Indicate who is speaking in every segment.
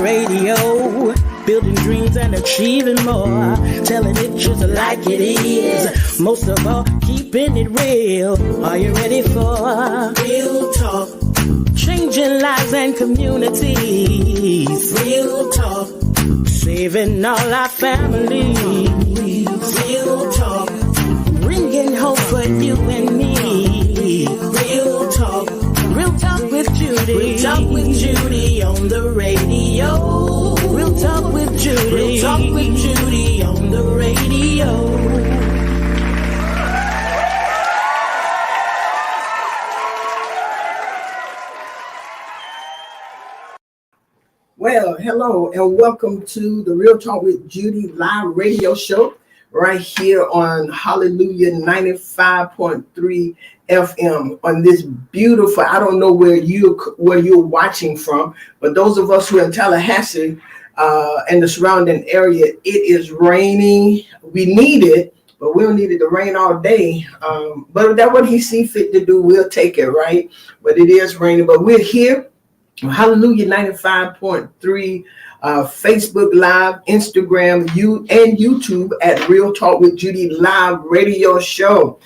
Speaker 1: radio, building dreams and achieving more, telling it just like it is. Most of all, keeping it real. Are you ready for real talk? Changing lives and communities. Real talk. Saving all our families. Real talk. Bringing hope for you and me. Real talk. Real talk with Judy. Real talk with Judy on the radio. Real talk with Judy. Real talk with Judy on the radio.
Speaker 2: Well, hello and welcome to the Real Talk with Judy live radio show right here on Hallelujah 95.3 FM on this beautiful, I don't know where you're watching from, but those of us who are in Tallahassee and the surrounding area, it is raining. We need it, but we don't need it to rain all day. But that's what he see fit to do. We'll take it, right? But it is raining, but we're here. Hallelujah 95.3 Facebook Live, Instagram, and YouTube at Real Talk with Judy live radio show.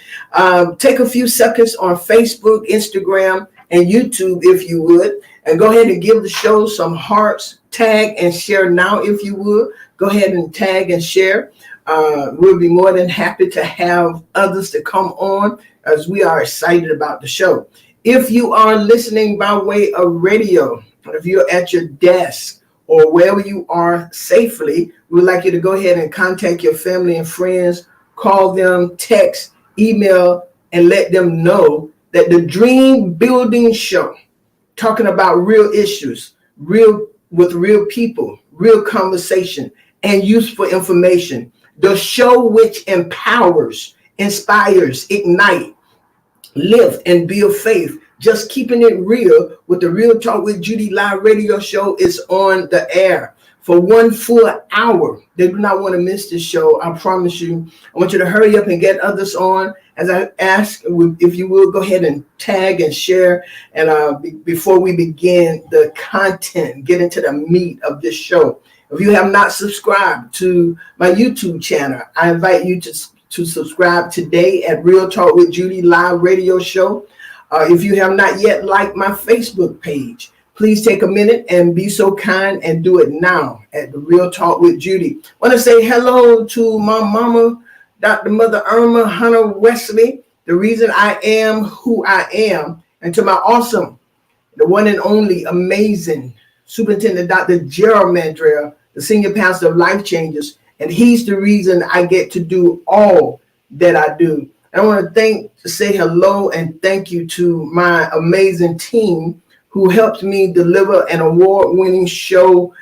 Speaker 2: Take a few seconds on Facebook, Instagram, and YouTube if you would, and go ahead and give the show some hearts, tag and share now if you would. Go ahead and tag and share. We'll be more than happy to have others to come on as we are excited about the show. If you are listening by way of radio, if you're at your desk or wherever you are safely, we'd like you to go ahead and contact your family and friends, call them, text, email, and let them know that the Dream Building Show, talking about real issues, with real people, real conversation, and useful information, the show which empowers, inspires, ignites, lift and build faith, just keeping it real with the Real Talk with Judy live radio show is on the air for 1 full hour. They do not want to miss this show. I promise you. I want you to hurry up and get others on. As I ask, if you will, go ahead and tag and share. And before we begin the content, get into the meat of this show. If you have not subscribed to my YouTube channel, I invite you to subscribe today at Real Talk with Judy live radio show. If you have not yet liked my Facebook page, please take a minute and be so kind and do it now at the Real Talk with Judy. I want to say hello to my mama, Dr. Mother Irma Hunter Wesley, the reason I am who I am, and to my awesome, the one and only amazing Superintendent Dr. Gerald Mandrell, the senior pastor of Life Changers. And he's the reason I get to do all that I do. I want to say hello and thank you to my amazing team who helps me deliver an award-winning show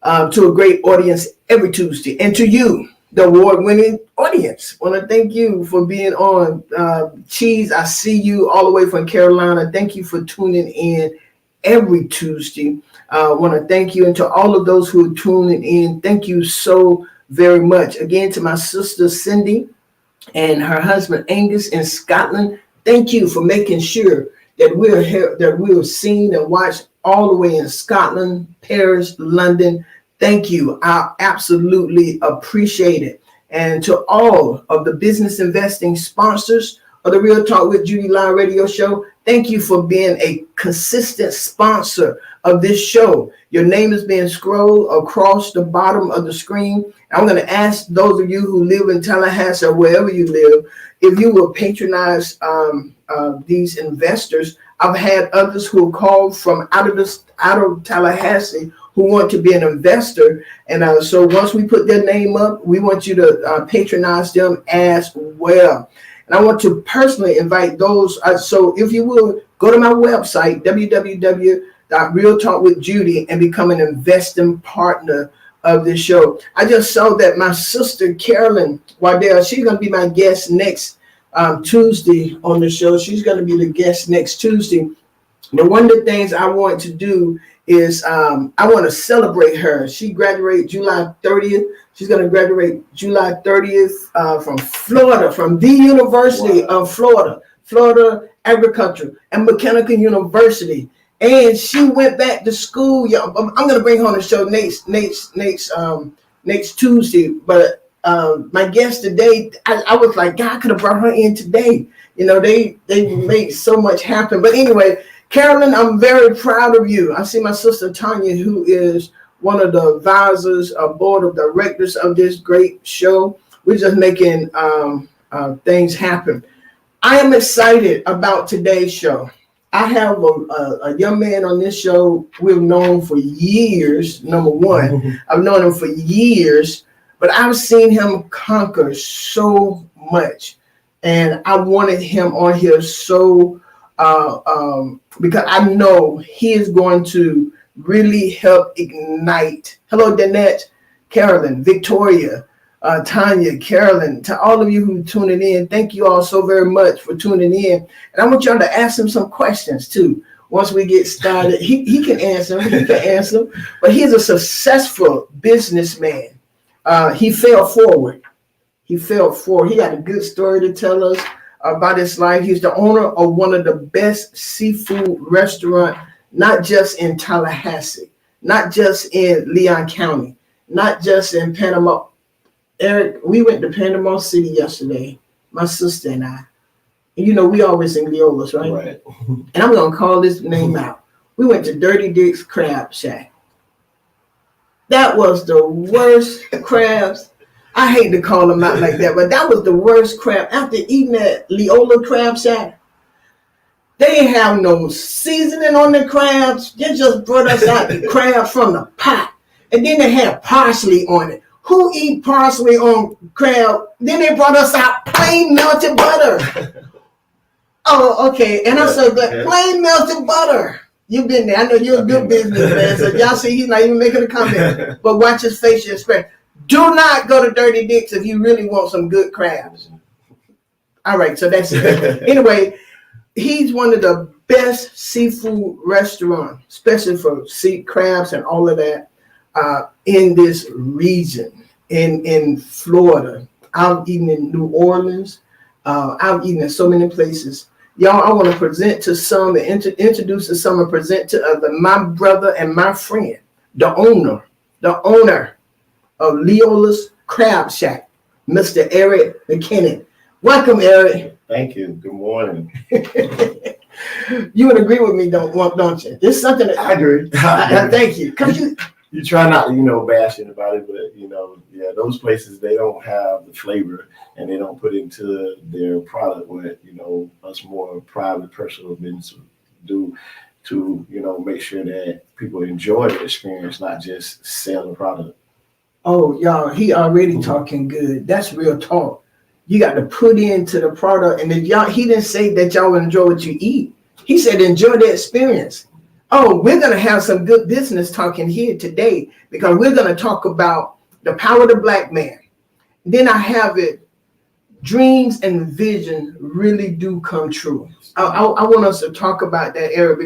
Speaker 2: to a great audience every Tuesday. And to you, the award-winning audience, I want to thank you for being on. Cheese, I see you all the way from Carolina. Thank you for tuning in every Tuesday. I want to thank you. And to all of those who are tuning in, thank you so very much. Again, to my sister Cindy and her husband Angus in Scotland, thank you for making sure that we're here, that we're seen and watched all the way in Scotland, Paris, London. Thank you. I absolutely appreciate it. And to all of the business investing sponsors of the Real Talk with Judy live radio show, thank you for being a consistent sponsor of this show. Your name is being scrolled across the bottom of the screen. I'm going to ask those of you who live in Tallahassee or wherever you live, if you will patronize these investors. I've had others who called from out of Tallahassee who want to be an investor. And so once we put their name up, we want you to patronize them as well. And I want to personally invite those. So if you will, go to my website, www.realtalkwithjudy, and become an investing partner of this show. I just saw that my sister Carolyn Waddell, she's going to be my guest next Tuesday on the show. She's going to be the guest next Tuesday. But one of the things I want to do is I want to celebrate her. She graduated July 30th. She's going to graduate July 30th from Florida, from the University of Florida Agriculture and Mechanical University. and she went back to school. Y'all, I'm gonna bring her on the show next Tuesday. But my guest today, I was like, God could have brought her in today. You know, they made so much happen. But anyway, Carolyn, I'm very proud of you. I see my sister Tanya, who is one of the advisors, board of directors of this great show. We're just making things happen. I am excited about today's show. I have a young man on this show we've known for years. Number one, I've known him for years, but I've seen him conquer so much. And I wanted him on here so because I know he is going to really help ignite. Hello, Danette, Carolyn, Victoria, Tanya, Carolyn, to all of you who tuning in. Thank you all so very much for tuning in. And I want y'all to ask him some questions too. Once we get started, he can answer them. He can answer them. But he's a successful businessman. He fell forward. He fell forward. He had a good story to tell us about his life. He's the owner of one of the best seafood restaurants, not just in Tallahassee, not just in Leon County, not just in Panama. Eric, we went to Panama City yesterday, my sister and I. And you know, we always sing Leola's, right?
Speaker 3: Right.
Speaker 2: And I'm going to call this name out. We went to Dirty Dick's Crab Shack. That was the worst crabs. I hate to call them out like that, but that was the worst crab. After eating at Leola Crab Shack, they didn't have no seasoning on the crabs. They just brought us out the crabs from the pot. And then they had parsley on it. Who eat parsley on crab? Then they brought us out plain melted butter. Oh, okay. And I said, plain melted butter. You've been there. I know you're a good businessman. So y'all see he's not even making a comment. But watch his facial expression. Do not go to Dirty Dick's if you really want some good crabs. All right, so that's it. Anyway, he's one of the best seafood restaurants, especially for sea crabs and all of that, in this region, in Florida. I've eaten in New Orleans. I've eaten in so many places. Y'all, I want to present to some, introduce to some, and present to other, my brother and my friend, the owner of Leola's Crab Shack, Mr. Eric McKinnon. Welcome, Eric.
Speaker 3: Thank you. Good morning.
Speaker 2: You would agree with me, don't you? It's something that
Speaker 3: I agree.
Speaker 2: Thank you.
Speaker 3: You try not to, bash anybody, but, those places, they don't have the flavor and they don't put into their product what, us more private personal business do to, make sure that people enjoy the experience, not just sell the product.
Speaker 2: Oh, y'all, he already talking good. That's real talk. You got to put into the product. And he didn't say that y'all enjoy what you eat. He said enjoy the experience. Oh, we're going to have some good business talking here today because we're going to talk about the power of the black man. Then I have it. Dreams and vision really do come true. I want us to talk about that, Eric,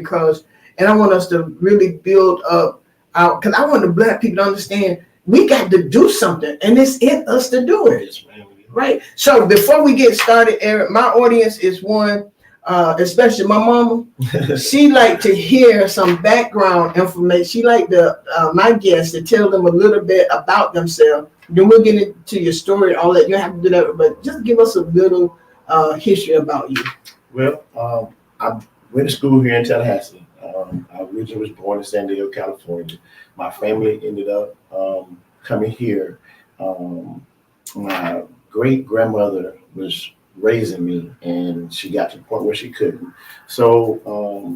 Speaker 2: and I want us to really build up out, because I want the black people to understand we got to do something, and it's in us to do it.
Speaker 3: Yes, ma'am.
Speaker 2: Right? So before we get started, Eric, my audience is one, especially my mama. She like to hear some background information. She like my guests to tell them a little bit about themselves. Then we'll get into your story, all that. You have to do that, but just give us a little history about you.
Speaker 3: Well, I went to school here in Tallahassee. I originally was born in San Diego, California. My family ended up coming here. My great-grandmother was raising me, and she got to the point where she couldn't. So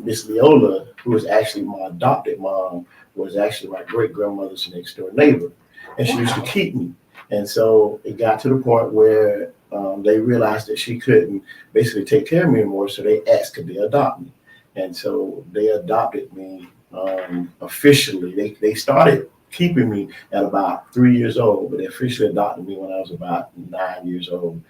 Speaker 3: Miss Leola, who was actually my adopted mom, was actually my great-grandmother's next-door neighbor, and she used to keep me. And so it got to the point where they realized that she couldn't basically take care of me anymore, so they asked could they adopt me. And so they adopted me officially. They started keeping me at about 3 years old, but they officially adopted me when I was about 9 years old.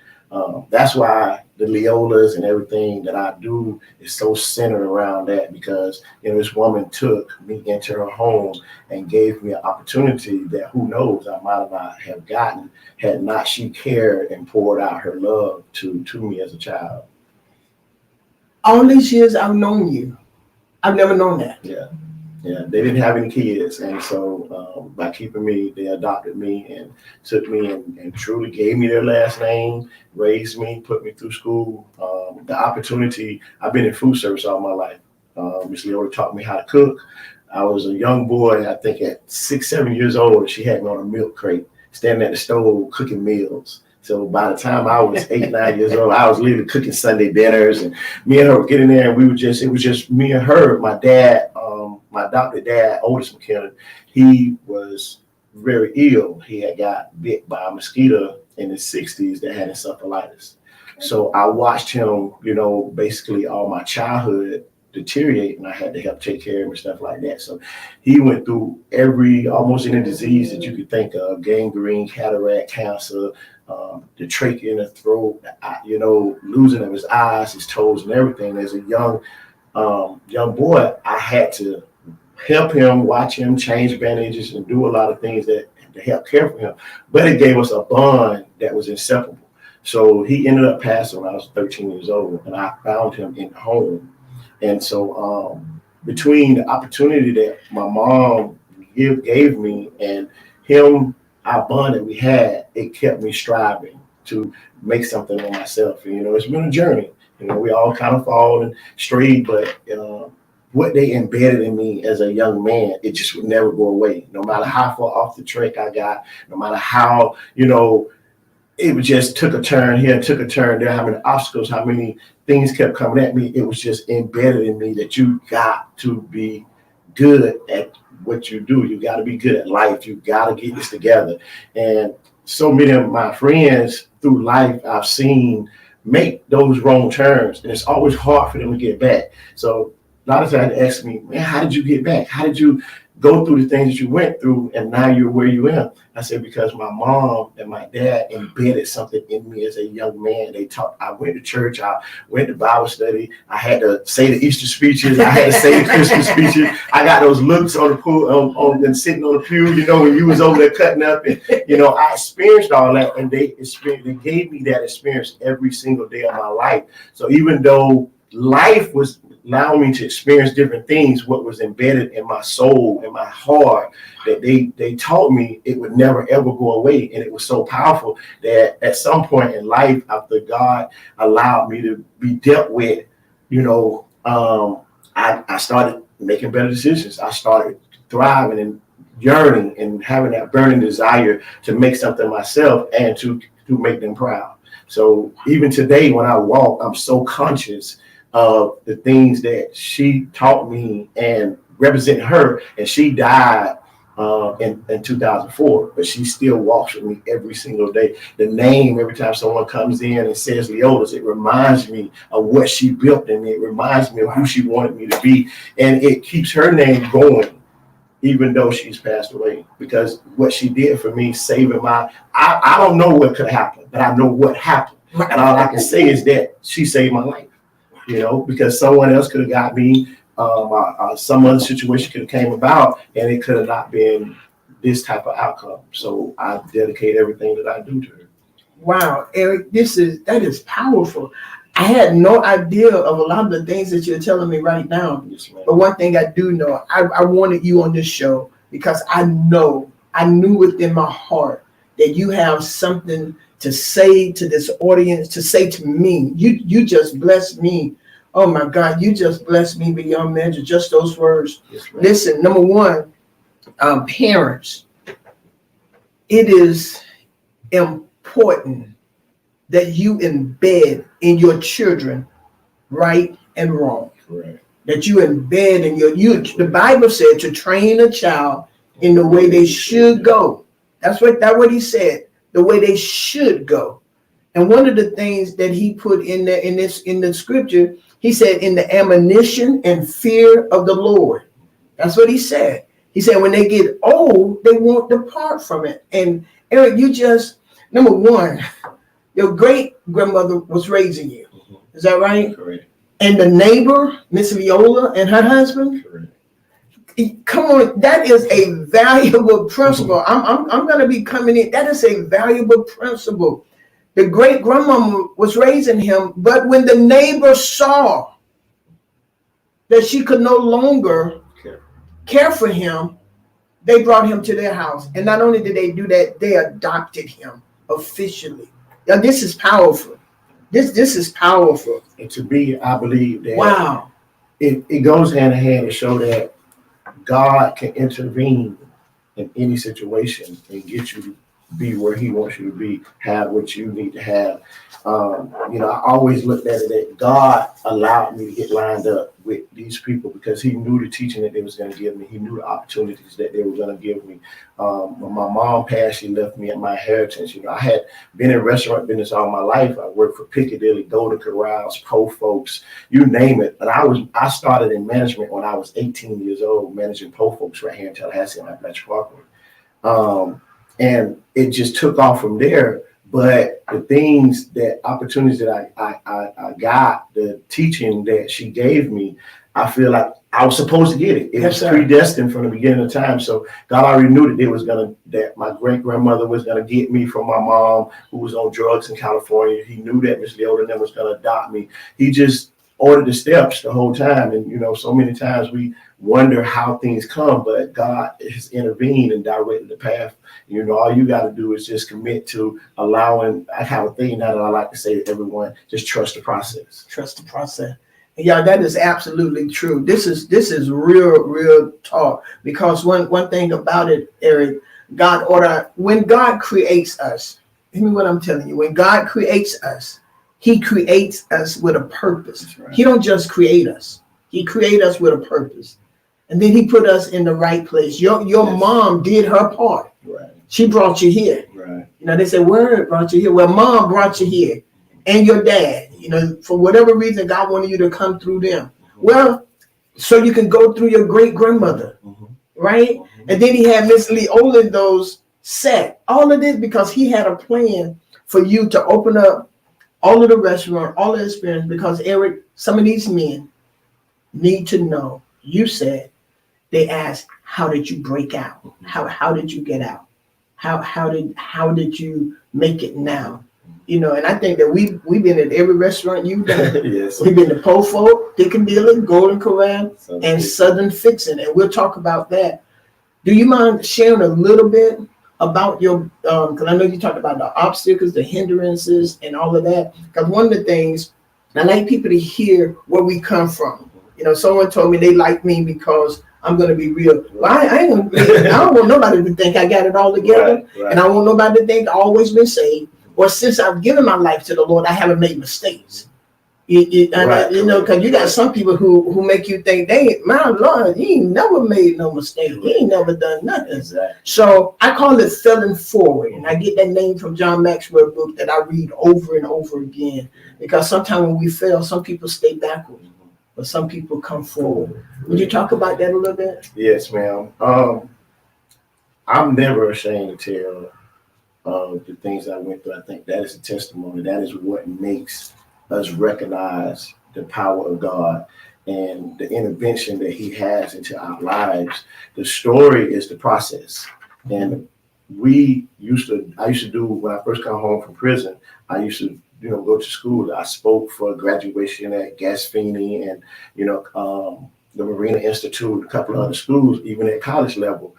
Speaker 3: That's why the Leolas and everything that I do is so centered around that, because this woman took me into her home and gave me an opportunity that who knows I might not have gotten had not she cared and poured out her love to me as a child.
Speaker 2: All these years I've known you, I've never known that.
Speaker 3: Yeah. Yeah, they didn't have any kids, and so by keeping me, they adopted me and took me and truly gave me their last name, raised me, put me through school. The opportunity, I've been in food service all my life. Miss Leora taught me how to cook. I was a young boy, I think at 6, 7 years old, she had me on a milk crate, standing at the stove cooking meals. So by the time I was 8, 9 years old, I was literally cooking Sunday dinners, and me and her would get in there, and it was just me and her. My dad, my adopted dad, Otis McKinnon, he was very ill. He had got bit by a mosquito in his 60s that had encephalitis. So I watched him, basically all my childhood deteriorate, and I had to help take care of him and stuff like that. So he went through almost any disease that you could think of: gangrene, cataract, cancer, the trachea in the throat, losing of his eyes, his toes, and everything. As a young boy, I had to help him, watch him, change bandages, and do a lot of things to help care for him. But it gave us a bond that was inseparable. So he ended up passing when I was 13 years old, and I found him in home. And so between the opportunity that my mom gave me and him, our bond that we had, it kept me striving to make something of myself. And, it's been a journey. We all kind of fall and stray, but what they embedded in me as a young man, it just would never go away. No matter how far off the track I got, no matter how, it just took a turn here, took a turn there, how many obstacles, how many things kept coming at me. It was just embedded in me that you got to be good at what you do. You got to be good at life. You got to get this together. And so many of my friends through life I've seen make those wrong turns, and it's always hard for them to get back. So a lot of times they ask me, man, how did you get back? How did you go through the things that you went through, and now you're where you are? I said, because my mom and my dad embedded something in me as a young man. I went to church, I went to Bible study, I had to say the Easter speeches, I had to say the Christmas speeches. I got those looks on the pool, and sitting on the pew, when you was over there cutting up, and I experienced all that, and they gave me that experience every single day of my life. So even though life was allowing me to experience different things, what was embedded in my soul and my heart, that they taught me, it would never ever go away. And it was so powerful that at some point in life, after God allowed me to be dealt with, I started making better decisions. I started thriving and yearning and having that burning desire to make something myself and to make them proud. So even today when I walk, I'm so conscious of the things that she taught me and represent her. And she died in 2004, but she still walks with me every single day. The name, every time someone comes in and says Leola's, it reminds me of what she built in me. It reminds me of who she wanted me to be. And it keeps her name going, even though she's passed away, because what she did for me, saving I don't know what could happen, but I know what happened. And all I can say is that she saved my life. Because someone else could have got me, some other situation could have came about, and it could have not been this type of outcome. So I dedicate everything that I do to her.
Speaker 2: Wow, Eric, that is powerful. I had no idea of a lot of the things that you're telling me right now.
Speaker 3: Yes, ma'am.
Speaker 2: But one thing I do know, I wanted you on this show because I knew within my heart that you have something to say to this audience, to say to me. You just blessed me. Oh my God, you just blessed me beyond measure. Just those words.
Speaker 3: Yes,
Speaker 2: listen, number one, parents, it is important that you embed in your children right and wrong.
Speaker 3: Correct.
Speaker 2: That you embed in the Bible said to train a child in the way they should go. That's what he said. The way they should go. And one of the things that he put in there in the scripture, he said, in the admonition and fear of the Lord. That's what he said. He said, when they get old, they won't depart from it. And Eric, number one, your great grandmother was raising you. Mm-hmm. Is that right?
Speaker 3: Correct.
Speaker 2: And the neighbor, Miss Leola, and her husband.
Speaker 3: Correct.
Speaker 2: Come on, that is a valuable principle. I'm going to be coming in. That is a valuable principle. The great grandmama was raising him, but when the neighbor saw that she could no longer care for him, they brought him to their house. And not only did they do that, they adopted him officially. Now, this is powerful. This is powerful.
Speaker 3: And to me, I believe that
Speaker 2: wow,
Speaker 3: it goes hand in hand to show that God can intervene in any situation and get you to be where he wants you to be, have what you need to have. I always looked at it that God allowed me to get lined up with these people because he knew the teaching that they was going to give me. He knew the opportunities that they were going to give me. When my mom passed, she left me at my inheritance. I had been in restaurant business all my life. I worked for Piccadilly, Golden Corrals, Po Folks, you name it. And I started in management when I was 18 years old, managing Po Folks right here in Tallahassee on Appalachian Parkway. And it just took off from there. But the opportunities that I got, the teaching that she gave me, I feel like I was supposed to get it. It was predestined from the beginning of time. So God already knew that my great grandmother was gonna get me from my mom, who was on drugs in California. He knew that Miss Leola was gonna adopt me. He just ordered the steps the whole time. And so many times we wonder how things come, but God has intervened and directed the path. All you got to do is just commit to allowing. I have a thing now that I like to say to everyone: just trust the process.
Speaker 2: Trust the process. Yeah, that is absolutely true. This is real talk. Because one thing about it, Eric, when God creates us, hear me what I'm telling you. When God creates us, he creates us with a purpose. Right. He don't just create us. He created us with a purpose. And then he put us in the right place. Your mom did her part.
Speaker 3: Right.
Speaker 2: She brought you here.
Speaker 3: Right.
Speaker 2: They say, word brought you here. Well, mom brought you here. And your dad, for whatever reason, God wanted you to come through them. Mm-hmm. Well, so you can go through your great grandmother. Mm-hmm. Right? Mm-hmm. And then he had Miss Leola those set. All of this because he had a plan for you to open up all of the restaurant, all of the experience. Because Eric, some of these men need to know. You said, they asked, how did you break out? How did you get out? How did you make it now? And I think that we've been at every restaurant you've done. Yes. We've been to Po Folk, Piccadilly, Golden Corral, and Southern Fixin', and we'll talk about that. Do you mind sharing a little bit about your? Because I know you talked about the obstacles, the hindrances, and all of that. Because one of the things I like people to hear where we come from. Someone told me they like me because I'm going to be real. Well, I don't want nobody to think I got it all together. Right. And I want nobody to think I've always been saved. Or since I've given my life to the Lord, I haven't made mistakes. Because you got some people who make you think, my Lord, he ain't never made no mistake. He ain't never done nothing. Exactly. So I call it failing forward. And I get that name from John Maxwell's book that I read over and over again. Because sometimes when we fail, some people stay backward. But some people come forward. Would you talk about that a little bit?
Speaker 3: Yes, ma'am. I'm never ashamed to tell the things I went through. I think that is a testimony. That is what makes us recognize the power of God and the intervention that he has into our lives. The story is the process. And I used to do, when I first got home from prison, I used to go to school. I spoke for graduation at Gasfini and, the Marina Institute, a couple of other schools, even at college level,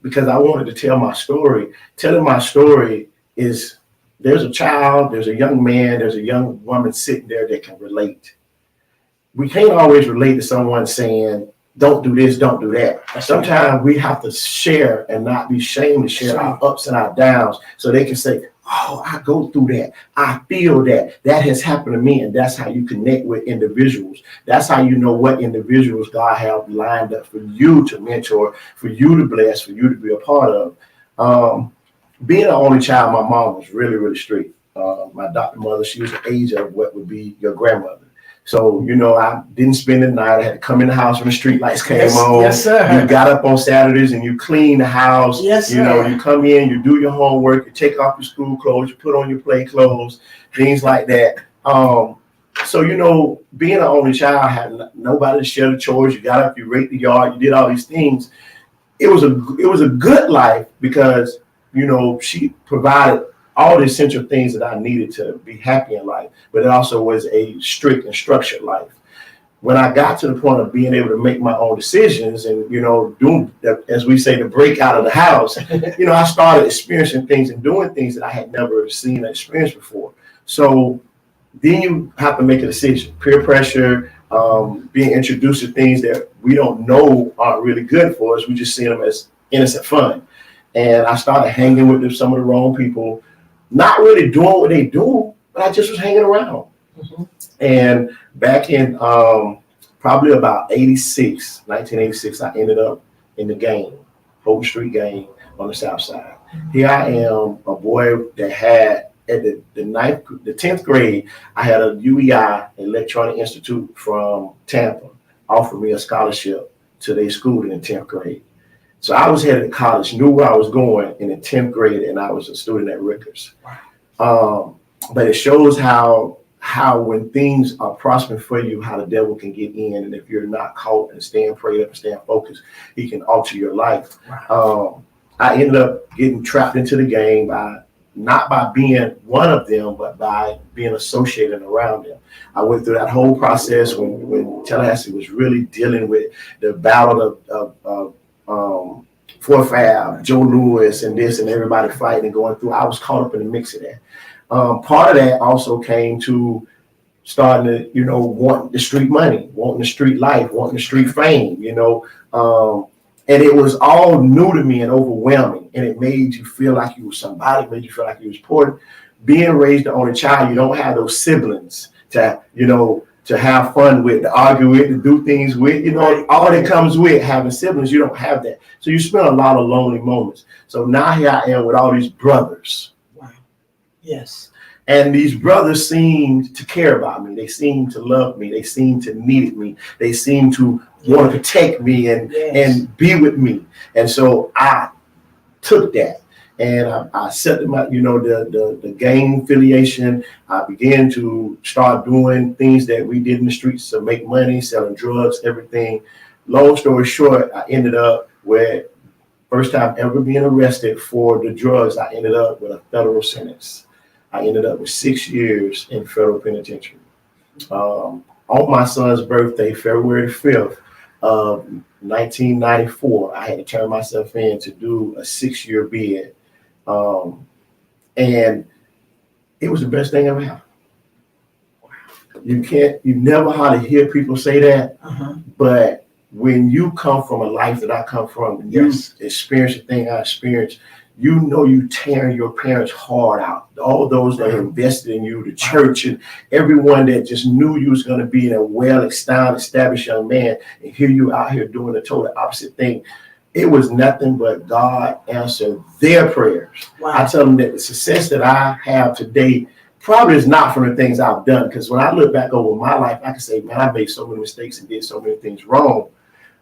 Speaker 3: because I wanted to tell my story. Telling my story is there's a child, there's a young man, there's a young woman sitting there that can relate. We can't always relate to someone saying, don't do this, don't do that. Sometimes we have to share and not be ashamed to share our ups and our downs so they can say, oh, I go through that. I feel that. That has happened to me. And that's how you connect with individuals. That's how you know what individuals God have lined up for you to mentor, for you to bless, for you to be a part of. Being an only child, my mom was really, really strict. My adopted mother, she was the age of what would be your grandmother. So, I didn't spend the night. I had to come in the house when the street lights came on.
Speaker 2: Yes, sir.
Speaker 3: You got up on Saturdays and you clean the house.
Speaker 2: Yes, sir.
Speaker 3: You come in, you do your homework, you take off your school clothes, you put on your play clothes, things like that. So, being an only child, had nobody to share the chores. You got up, you raked the yard, you did all these things. It was a good life because, she provided all the essential things that I needed to be happy in life, but it also was a strict and structured life. when I got to the point of being able to make my own decisions and, doing, as we say, to break out of the house, I started experiencing things and doing things that I had never seen or experienced before. So then you have to make a decision. Peer pressure, being introduced to things that we don't know aren't really good for us. We just see them as innocent fun. And I started hanging with some of the wrong people, not really doing what they do, but I just was hanging around. Mm-hmm. And back in probably about 1986, I ended up in the gang, Hope Street gang on the South Side. Here I am, a boy that had, at the 10th grade, I had a UEI, Electronic Institute from Tampa, offered me a scholarship to their school in the 10th grade. So I was headed to college, knew where I was going in the 10th grade, and I was a student at Rutgers. But it shows how when things are prospering for you, how the devil can get in. And if you're not caught and staying prayed up and staying focused, he can alter your life. I ended up getting trapped into the gang not by being one of them, but by being associated around them. I went through that whole process when Tallahassee was really dealing with the battle of 4-5, Joe Louis and this and everybody fighting and going through. I was caught up in the mix of that. Part of that also came to starting to, wanting the street money, wanting the street life, wanting the street fame, and it was all new to me and overwhelming. And it made you feel like you were somebody, made you feel like you was important. Being raised the only child, you don't have those siblings to have fun with, to argue with, to do things with, all that comes with having siblings. You don't have that. So you spend a lot of lonely moments. So now here I am with all these brothers.
Speaker 2: Wow. Yes.
Speaker 3: And these brothers seemed to care about me. They seemed to love me. They seemed to need me. They seemed to want to protect me and be with me. And so I took that and I set them up, the gang affiliation. I began to start doing things that we did in the streets to make money, selling drugs, everything. Long story short, I ended up where first time ever being arrested for the drugs, I ended up with a federal sentence. I ended up with 6 years in federal penitentiary. On my son's birthday, February 5th of 1994, I had to turn myself in to do a 6-year bid. And it was the best thing ever happened. You never hardly hear people say that, but when you come from a life that I come from, you experience the thing I experienced, you tearing your parents' heart out. All those that invested in you, the church, and everyone that just knew you was going to be a well-established young man, and here you out here doing the total opposite thing. It was nothing but God answered their prayers. Wow. I tell them that the success that I have today probably is not from the things I've done, because when I look back over my life, I can say, man, I made so many mistakes and did so many things wrong.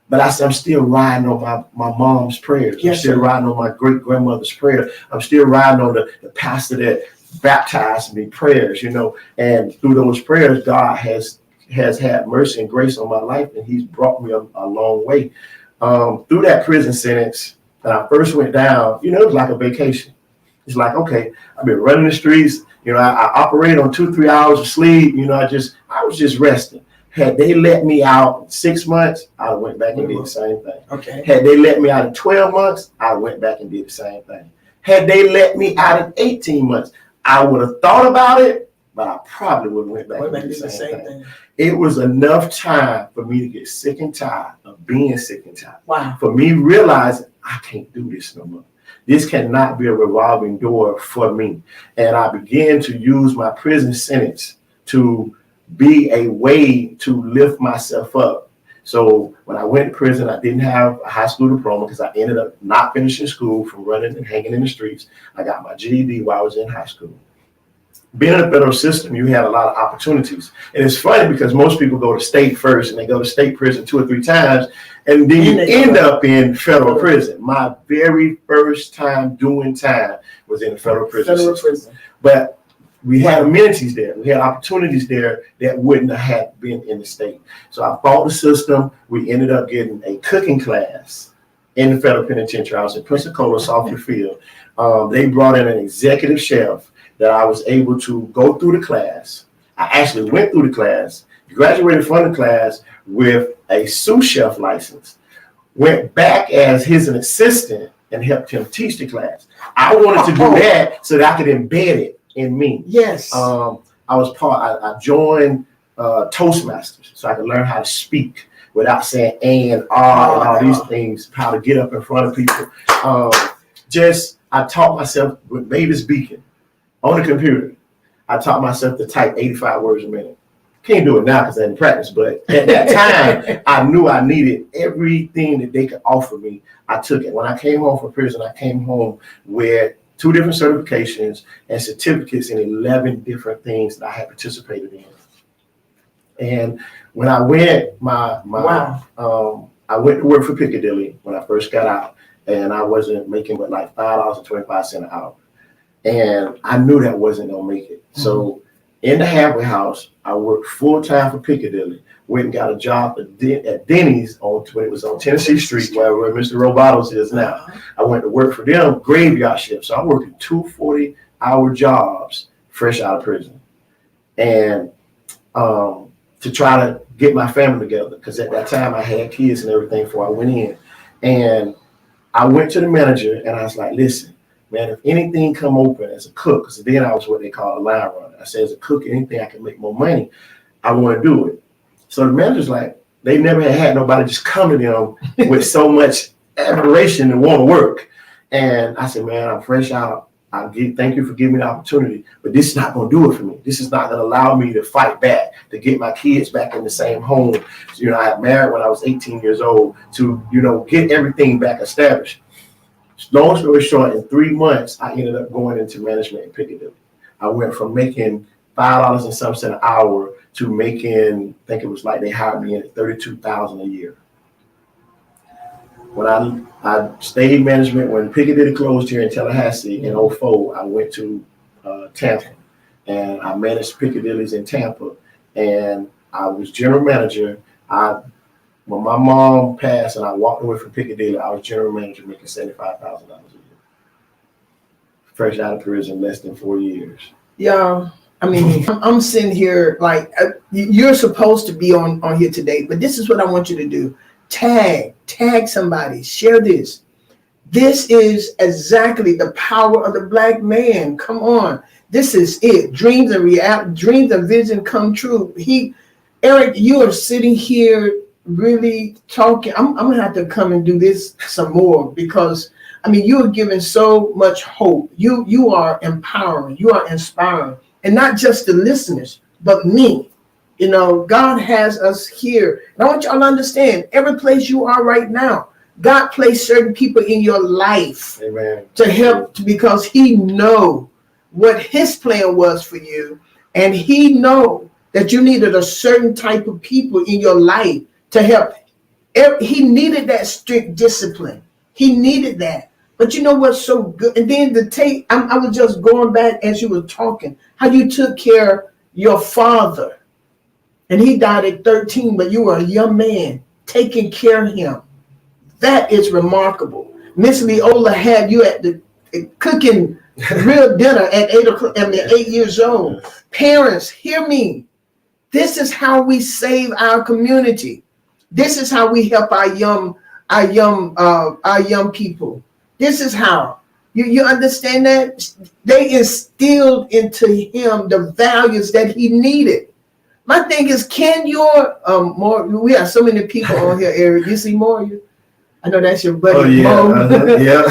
Speaker 3: But I'm still riding on my mom's prayers. I'm still riding on my great-grandmother's prayers. I'm still riding on the pastor that baptized me prayers, And through those prayers, God has had mercy and grace on my life, and he's brought me a long way. Through that prison sentence, when I first went down, it was like a vacation. It's like, okay, I've been running the streets. I operated on 2-3 hours of sleep. I was just resting. Had they let me out in 6 months, I went back and did the same thing. Okay. Had they let me out in 12 months, I went back and did the same thing. Had they let me out in 18 months, I would have thought about it, but I probably would have went back and did the same thing. It was enough time for me to get sick and tired of being sick and tired. Wow. For me realizing I can't do this no more. This cannot be a revolving door for me. And I began to use my prison sentence to be a way to lift myself up. So when I went to prison, I didn't have a high school diploma because I ended up not finishing school from running and hanging in the streets. I got my GED while I was in high school. Being in the federal system, you had a lot of opportunities. And it's funny because most people go to state first and they go to state prison 2 or 3 times, and then you end up in federal prison. My very first time doing time was in the federal prison system. But we had amenities there. We had opportunities there that wouldn't have been in the state. So I fought the system. We ended up getting a cooking class in the federal penitentiary. I was in Pensacola, Software Field. They brought in an executive chef that I was able to go through the class. I actually went through the class, graduated from the class with a sous chef license, went back as his assistant and helped him teach the class. I wanted to do that so that I could embed it in me.
Speaker 2: Yes.
Speaker 3: I joined Toastmasters so I could learn how to speak without saying and all these things, how to get up in front of people. I taught myself with Mavis Beacon on the computer. I taught myself to type 85 words a minute. Can't do it now because I didn't practice, but at that time, I knew I needed everything that they could offer me. I took it. When I came home from prison, I came home with 2 different certifications and certificates in 11 different things that I had participated in. And when I went, I went to work for Piccadilly when I first got out, and I wasn't making but like $5.25 an hour. And I knew that wasn't gonna make it. So in the halfway house, I worked full time for Piccadilly. Went and got a job at Denny's when it was on Tennessee Street, where Mr. Robatos is now. I went to work for them graveyard shift. So I'm working 2 40-hour jobs fresh out of prison, and to try to get my family together, because at that time I had kids and everything before I went in. And I went to the manager and I was like, listen, man, if anything come open as a cook, because then I was what they call a line runner. I said, as a cook, anything I can make more money, I want to do it. So the manager's like, they never had nobody just come to them with so much admiration and want to work. And I said, man, I'm fresh out. Thank you for giving me the opportunity, but this is not going to do it for me. This is not going to allow me to fight back, to get my kids back in the same home. So, I got married when I was 18 years old to, get everything back established. Long story short, in 3 months, I ended up going into management in Piccadilly. I went from making $5 and some cent an hour to making, I think it was like they hired me in at $32,000 a year. When I stayed in management, when Piccadilly closed here in Tallahassee in 2004, I went to Tampa, and I managed Piccadilly's in Tampa, and I was general manager. When my mom passed and I walked away from Piccadilly, I was general manager making $75,000 a year. Fresh out of prison, less than 4 years.
Speaker 2: Yeah, I mean, I'm sitting here like you're supposed to be on here today, but this is what I want you to do. Tag somebody, share this. This is exactly the power of the Black man. Come on. This is it. Dreams and vision come true. Eric, you are sitting here really talking. I'm gonna have to come and do this some more, because you are giving so much hope. You are empowering, you are inspiring, and not just the listeners, but me. God has us here. And I want y'all to understand, every place you are right now, God placed certain people in your life.
Speaker 3: Amen.
Speaker 2: To help, because he know what his plan was for you. And he know that you needed a certain type of people in your life to help. He needed that strict discipline. He needed that. But you know what's so good? And then I was just going back as you were talking, how you took care of your father. And he died at 13, but you were a young man taking care of him. That is remarkable. Miss Leola had you at the cooking real dinner at 8 years old. Parents, hear me. This is how we save our community. This is how we help our young people. This is how. You understand that? They instilled into him the values that he needed. My thing is, can your we have so many people on here, Eric. You see more? I know that's your buddy.
Speaker 3: Oh, yeah.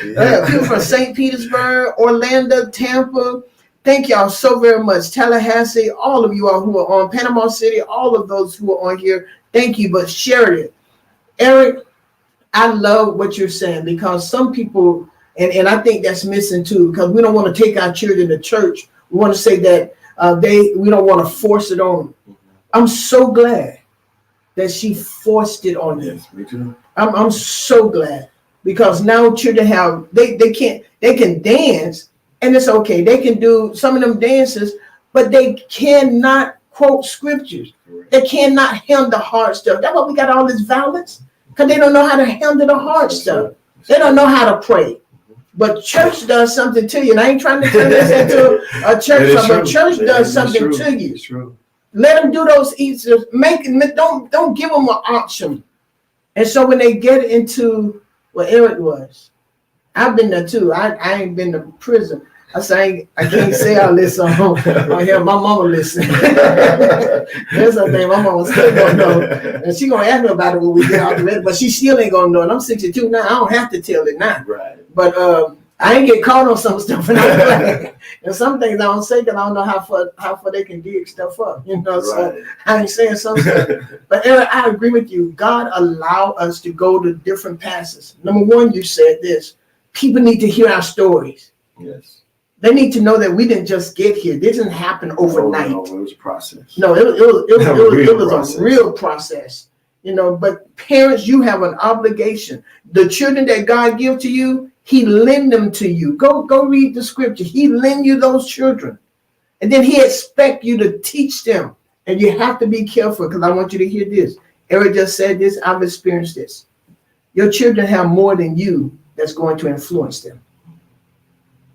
Speaker 3: Yeah.
Speaker 2: People from St. Petersburg, Orlando, Tampa. Thank y'all so very much. Tallahassee, all of you all who are on, Panama City, all of those who are on here. Thank you, but share it. Eric, I love what you're saying, because some people, and I think that's missing too, because we don't want to take our children to church. We want to say that we don't want to force it on them. I'm so glad that she forced it on you.
Speaker 3: Yes, me too.
Speaker 2: I'm so glad, because now children they can dance, and it's okay. They can do some of them dances, but they cannot quote scriptures.
Speaker 3: Correct.
Speaker 2: They cannot handle the hard stuff. That's why we got all this violence, because they don't know how to handle the hard stuff. They don't know how to pray. But church does something to you. And I ain't trying to turn this into a church, but church does something to you.
Speaker 3: It's true.
Speaker 2: Let them do those eats. Don't give them an option. And so when they get into what Eric was, I've been there too. I ain't been to prison. I can't say all this on here. My mama listen. That's the thing. My mama still gonna know, and she gonna ask me about it when we get out the way. But she still ain't gonna know. And I'm 62 now. I don't have to tell it now.
Speaker 3: Right.
Speaker 2: But I ain't get caught on some stuff, and and some things I don't say because I don't know how far they can dig stuff up. You know, so I ain't saying some stuff. But Eric, I agree with you. God allow us to go to different passes. Number one, you said this. People need to hear our stories.
Speaker 3: Yes.
Speaker 2: They need to know that we didn't just get here. This didn't happen overnight.
Speaker 3: No, it was a process.
Speaker 2: No, it was a real process. You know, but parents, you have an obligation. The children that God gives to you, He lend them to you. Go read the scripture. He lend you those children. And then He expect you to teach them. And you have to be careful, because I want you to hear this. Eric just said this. I've experienced this. Your children have more than you that's going to influence them.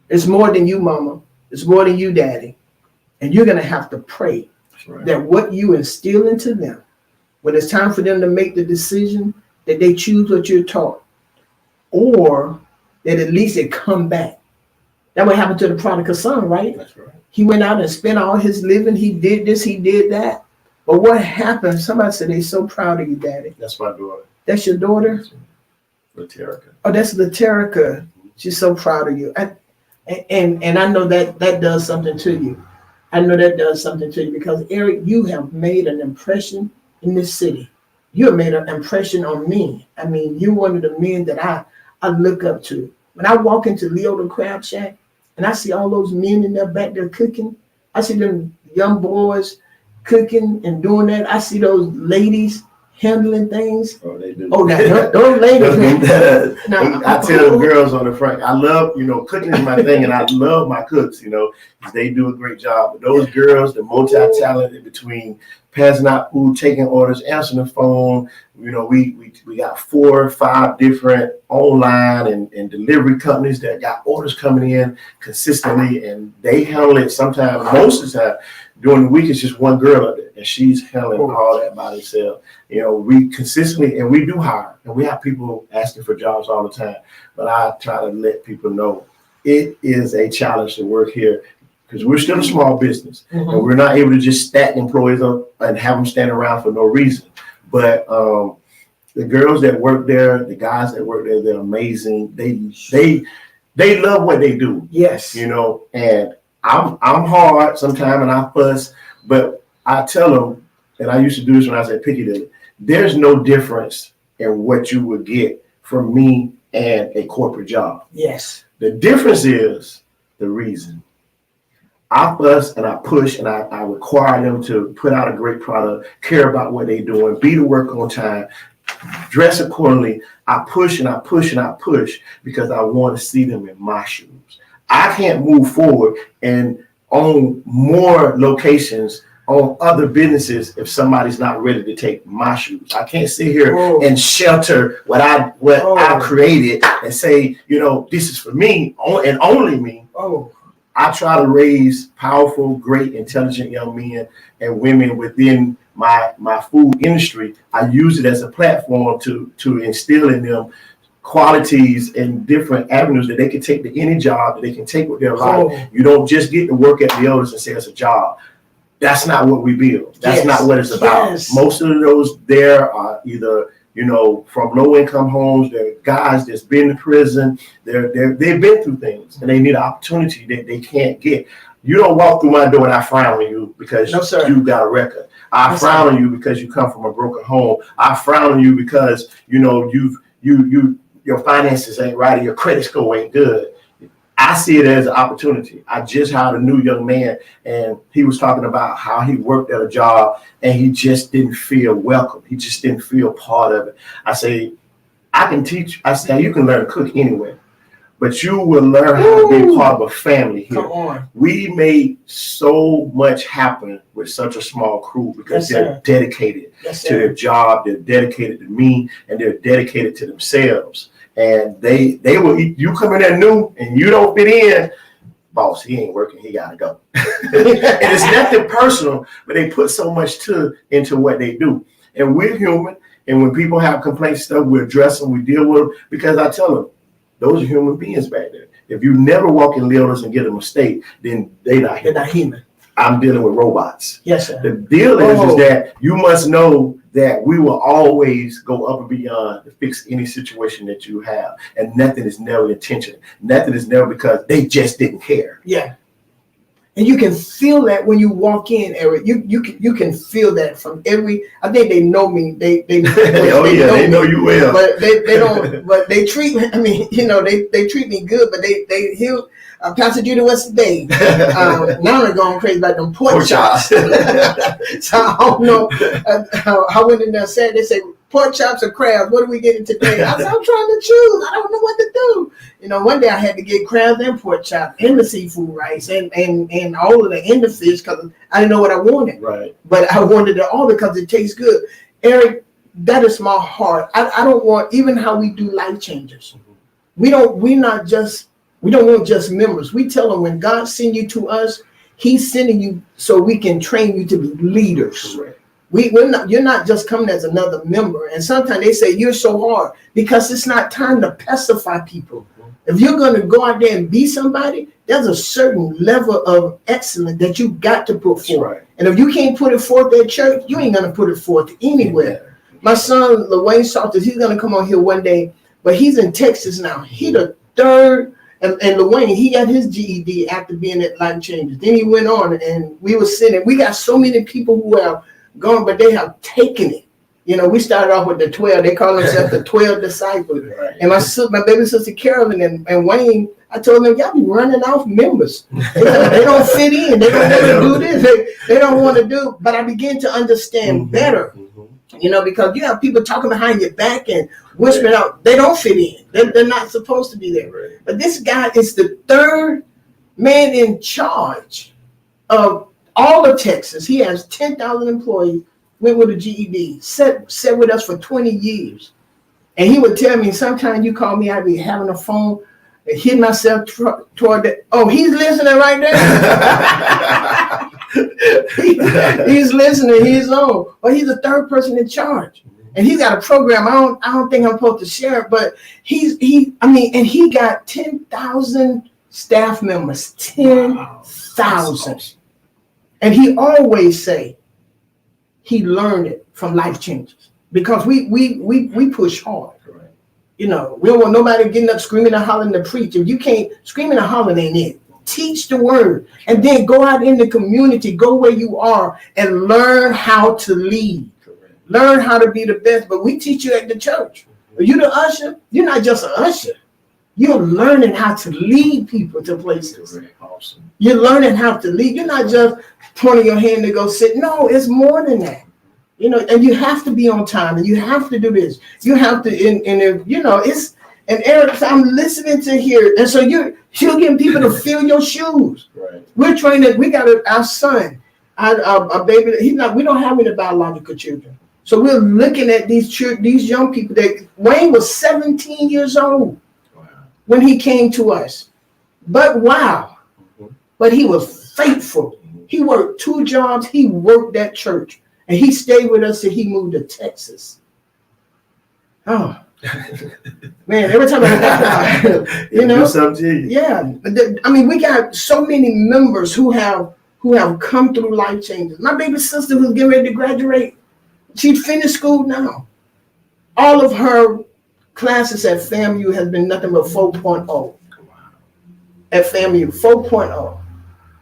Speaker 2: It's more than you, mama. It's more than you, daddy. And you're going to have to pray that what you instill into them, when it's time for them to make the decision, that they choose what you're taught, or that at least it come back. That what happened to the prodigal son, right?
Speaker 3: That's right. He
Speaker 2: went out and spent all his living. He did this, he did that. But what happened? Somebody said they're so proud of you, daddy.
Speaker 3: That's my daughter.
Speaker 2: That's your daughter?
Speaker 3: Laterica.
Speaker 2: Oh, that's Laterica. She's so proud of you. And I know that does something to you. I know that does something to you, because Eric, you have made an impression in this city. You have made an impression on me. I mean, you're one of the men that I look up to. When I walk into Leo the Crab Shack and I see all those men in there back there cooking, I see them young boys cooking and doing that. I see those ladies handling things.
Speaker 3: Oh, they do.
Speaker 2: Oh, now, those ladies.
Speaker 3: I tell the girls on the front, I love, cooking is my thing, and I love my cooks, because they do a great job. But those girls, the multi-talented, between passing out food, taking orders, answering the phone, we got 4 or 5 different online and delivery companies that got orders coming in consistently, and they handle it sometimes, most of the time. During the week, it's just one girl up there, and she's handling all that by herself. We consistently, and we do hire, and we have people asking for jobs all the time. But I try to let people know it is a challenge to work here, because we're still a small business, and we're not able to just stack employees up and have them stand around for no reason. But the girls that work there, the guys that work there, they're amazing. They love what they do.
Speaker 2: Yes.
Speaker 3: And I'm hard sometimes, and I fuss, but I tell them, and I used to do this when I was at Piccadilly, there's no difference in what you would get from me and a corporate job.
Speaker 2: Yes.
Speaker 3: The difference is the reason. I fuss and I push, and I require them to put out a great product, care about what they're doing, be to work on time, dress accordingly. I push and I push and I push, because I want to see them in my shoes. I can't move forward and own more locations on other businesses if somebody's not ready to take my shoes. I can't sit here and shelter what I created and say, this is for me and only me. I try to raise powerful, great, intelligent young men and women within my food industry. I use it as a platform to instill in them qualities and different avenues that they can take to any job, that they can take with their life. You don't just get to work at the others and say it's a job. That's not what we build. That's not what it's about. Most of those there are either, from low income homes. They're guys that's been in prison. They've been through things, and they need an opportunity that they can't get. You don't walk through my door and I frown on you because you got a record. I frown on you because you come from a broken home. I frown on you because your finances ain't right, or your credit score ain't good. I see it as an opportunity. I just hired a new young man, and he was talking about how he worked at a job and he just didn't feel welcome. He just didn't feel part of it. I say, I can teach. I say, you can learn to cook anywhere, but you will learn how to be part of a family here.
Speaker 2: Come on.
Speaker 3: We made so much happen with such a small crew because they're dedicated to their job. They're dedicated to me, and they're dedicated to themselves. And they will, you come in there new and you don't fit in, boss, he ain't working, he gotta go. And it's nothing personal, but they put so much into what they do. And we're human, and when people have complaints stuff, we address them, we deal with them, because I tell them, those are human beings back there. If you never walk in Leonis and get a mistake, then they're not human. I'm dealing with robots.
Speaker 2: Yes, sir.
Speaker 3: The deal is that you must know that we will always go up and beyond to fix any situation that you have. And nothing is never intentional. Nothing is never because they just didn't care.
Speaker 2: Yeah. And you can feel that when you walk in, Eric. You can feel that from every. I think they know me. They
Speaker 3: they know you well.
Speaker 2: But they don't. But they treat me. I mean, they treat me good. But they he'll. Pastor Judy, what's the day? Now they're going crazy about them pork chops. So I don't know. I went in there and said, they say pork chops or crabs. What are we getting today? I said, I'm trying to choose. I don't know what to do. One day I had to get crabs and pork chops and the seafood rice and all of the fish because I didn't know what I wanted.
Speaker 3: Right.
Speaker 2: But I wanted it all because it tastes good. Eric, that is my heart. I don't want, even how we do life changers. We don't want just members. We tell them when God sends you to us, he's sending you so we can train you to be leaders.
Speaker 3: Correct.
Speaker 2: You're not just coming as another member. And sometimes they say you're so hard because it's not time to pacify people. If you're going to go out there and be somebody, there's a certain level of excellence that you got to put forth. Right. And if you can't put it forth at church, you ain't going to put it forth anywhere. Yeah. My son, LaWayne Salters, he's going to come on here one day, but he's in Texas now. He the third. And LaWayne, he got his GED after being at Life Changes. Then he went on, and we were sitting. We got so many people who have gone, but they have taken it. We started off with the 12. They call themselves the 12 disciples. Right. And my baby sister Carolyn and Wayne, I told them, y'all be running off members. They don't fit in. They don't want to do this. They don't want to do. But I began to understand better. Because you have people talking behind your back and whispering out, they don't fit in. They're not supposed to be there. Right. But this guy is the third man in charge of all of Texas. He has 10,000 employees, went with a GED, sat with us for 20 years. And he would tell me, sometimes you call me, I'd be having a phone, and hit myself toward that. Oh, he's listening right there. He's listening. He's on. But he's the third person in charge, and he's got a program. I don't think I'm supposed to share it, but and he got 10,000 staff members. 10,000, and he always say he learned it from Life Changes because we push hard. We don't want nobody getting up screaming and hollering to preach. If you can't, screaming and hollering ain't it. Teach the word and then go out in the community, go where you are and learn how to lead. Correct. Learn how to be the best. But we teach you at the church. Are you the usher? You're not just an usher. You're learning how to lead people to places. Correct. Awesome. You're learning how to lead. You're not just pointing your hand to go sit. No, it's more than that. And you have to be on time and you have to do this. You have to, it's, and Eric, I'm listening to here. And so you're getting people to fill your shoes. Right. We're training, we got our son, our baby, we don't have any biological children. So we're looking at these young people Wayne was 17 years old when he came to us. But but he was faithful. He worked 2 jobs. He worked at church. And he stayed with us till he moved to Texas. Oh, man, every time I think about it, yeah. We got so many members who have come through Life Changes. My baby sister who's getting ready to graduate, she finished school now. All of her classes at FAMU has been nothing but 4.0. At FAMU, 4.0.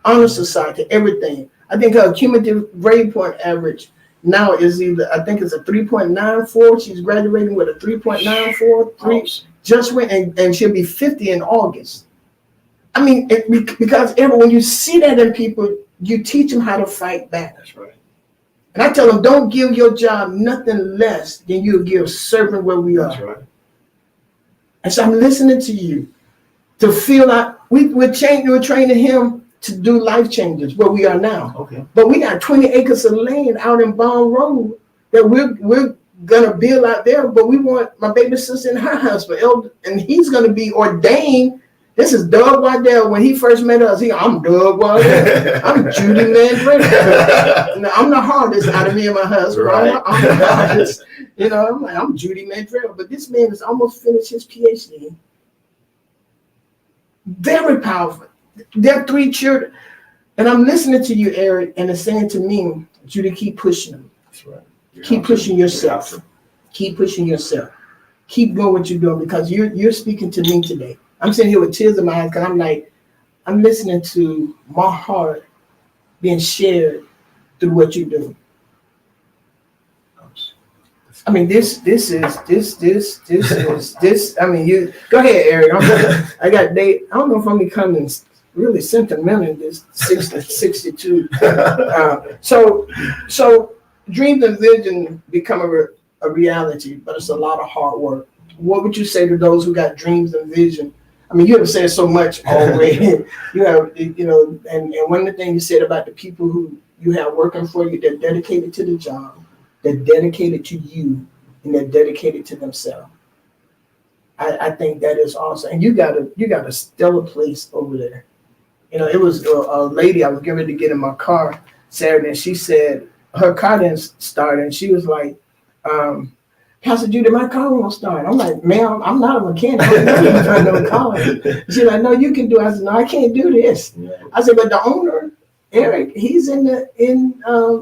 Speaker 2: Honor Society, everything. I think her cumulative grade point average now is I think it's a 3.94. She's graduating with a 3.94. Just went and she'll be 50 in August. Because when you see that in people, you teach them how to fight back. That's right. And I tell them, don't give your job nothing less than you'll give serving where we are. That's right. And so I'm listening to you to feel like we're training him to do Life Changes where we are now. Okay. But we got 20 acres of land out in Bond Road that we're gonna build out there. But we want my baby sister and her husband, and he's gonna be ordained This is Doug Waddell. When he first met us, I'm Doug Waddell. I'm Judy Mandrell. No, I'm the hardest out of me and my husband.
Speaker 3: Right.
Speaker 2: I'm the hardest. You know, I'm Judy Mandrell. But this man has almost finished his PhD. Very powerful. There are 3 children. And I'm listening to you, Eric, and it's saying to me, Judy, keep pushing them.
Speaker 3: That's right.
Speaker 2: Keep pushing yourself. Keep pushing yourself. Keep doing what you're doing because you're speaking to me today. I'm sitting here with tears in my eyes because I'm listening to my heart being shared through what you do. I mean, this is. I mean, you go ahead, Eric. I don't know if I'm becoming really sentimental in this 62. So dreams and vision become a reality, but it's a lot of hard work. What would you say to those who got dreams and vision? I mean, you have said so much already. And one of the things you said about the people who you have working for you, they're dedicated to the job, they're dedicated to you, and they're dedicated to themselves. I think that is awesome. And you got a stellar place over there. You know, it was a lady I was getting ready to get in my car Saturday, and she said her car didn't start, and she was like, Pastor Judy, my car won't start. I'm like, ma'am, I'm not a mechanic. I'm not no car. She's like, no, you can do it. I said, no, I can't do this. Yeah. I said, but the owner, Eric, he's in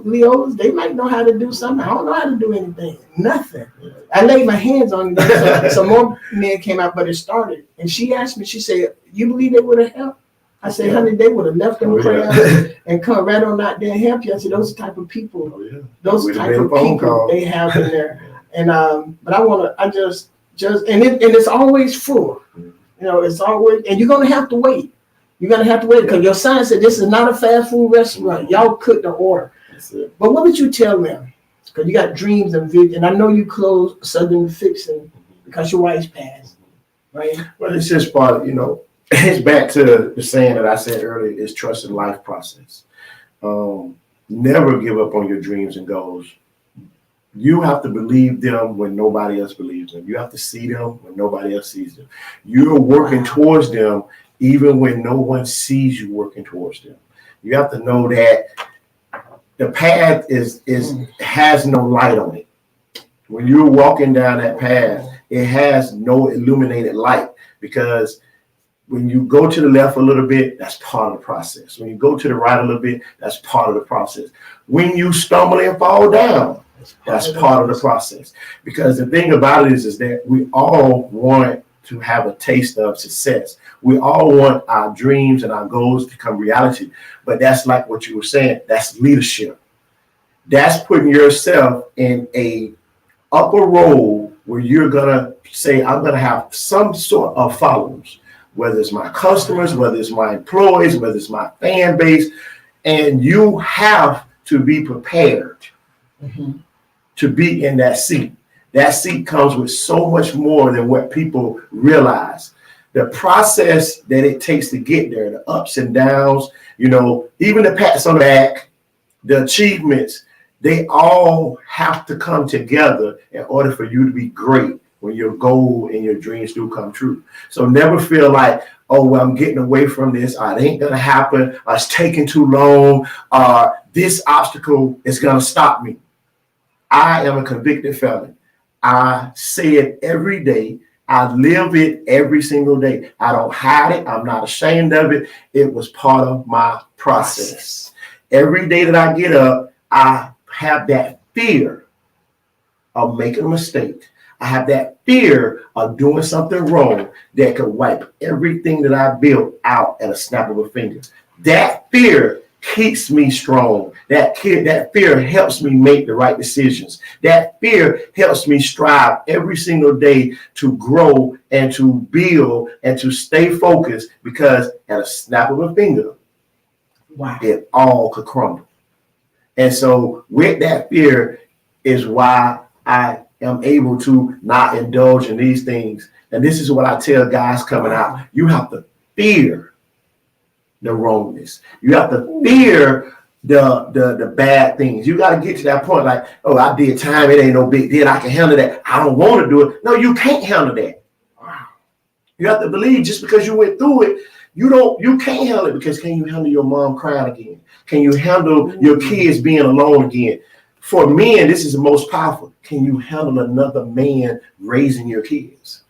Speaker 2: Leo's. They might know how to do something. I don't know how to do anything. Nothing. Yeah. I laid my hands on it. So more men came out, but it started. And she asked me, she said, you believe they would have helped? I said, honey, they would have left them crowd and come right on out there and help you. I said, those type of people, those type of people they have in there. And but I just and it's always full. You know, it's always, and you're gonna have to wait. You're gonna have to wait because your sign said this is not a fast food restaurant. Y'all cook the order. But what would you tell them? Because you got dreams and vision. I know you closed Southern Fixing because your wife's passed, right?
Speaker 3: Well, it's just part of, it's back to the saying that I said earlier, is trust in life process. Never give up on your dreams and goals. You have to believe them when nobody else believes them. You have to see them when nobody else sees them. You're working towards them even when no one sees you working towards them. You have to know that the path has no light on it. When you're walking down that path, it has no illuminated light, because when you go to the left a little bit, that's part of the process. When you go to the right a little bit, that's part of the process. When you stumble and fall down, that's part of the process. Because the thing about it is that we all want to have a taste of success. We all want our dreams and our goals to become reality. But that's like what you were saying, that's leadership. That's putting yourself in a upper role where you're gonna say, I'm gonna have some sort of followers, whether it's my customers, whether it's my employees, whether it's my fan base, and you have to be prepared to be in that seat. That seat comes with so much more than what people realize. The process that it takes to get there, the ups and downs, even the pats on the back, the achievements, they all have to come together in order for you to be great when your goal and your dreams do come true. So never feel like, oh, well, I'm getting away from this, or it ain't gonna happen, or it's taking too long, or this obstacle is gonna stop me. I am a convicted felon. I say it every day. I live it every single day. I don't hide it. I'm not ashamed of it. It was part of my process. Every day that I get up, I have that fear of making a mistake. I have that fear of doing something wrong that could wipe everything that I built out at a snap of a finger. That fear keeps me strong. That fear helps me make the right decisions. That fear helps me strive every single day to grow and to build and to stay focused, because at a snap of a finger, it all could crumble. And so with that fear is why I am able to not indulge in these things. And this is what I tell guys coming out. You have to fear the wrongness. You have to fear the bad things. You got to get to that point like, oh, I did time. It ain't no big deal. I can handle that. I don't want to do it. No, you can't handle that. You have to believe just because you went through it, you can't handle it, because can you handle your mom crying again? Can you handle your kids being alone again? For men, this is the most powerful. Can you handle another man raising your kids?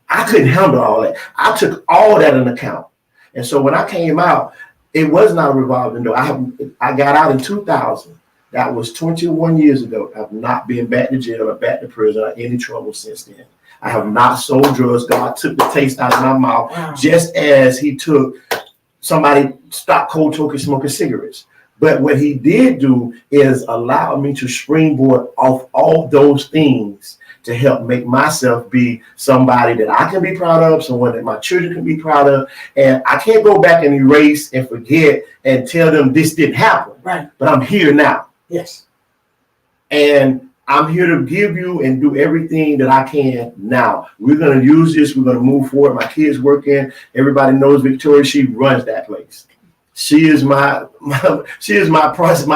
Speaker 3: I couldn't handle all that. I took all that into account. And so when I came out, it was not a revolving door. I got out in 2000. That was 21 years ago. I've not been back to jail or back to prison or any trouble since then. I have not sold drugs. God took the taste out of my mouth, just as he took somebody stopped cold turkey smoking cigarettes. But what he did do is allow me to springboard off all those things to help make myself be somebody that I can be proud of, someone that my children can be proud of. And I can't go back and erase and forget and tell them this didn't happen.
Speaker 2: Right.
Speaker 3: But I'm here now.
Speaker 2: Yes.
Speaker 3: And I'm here to give you and do everything that I can now. We're going to use this. We're going to move forward. My kids work in. Everybody knows Victoria. She runs that place. She is my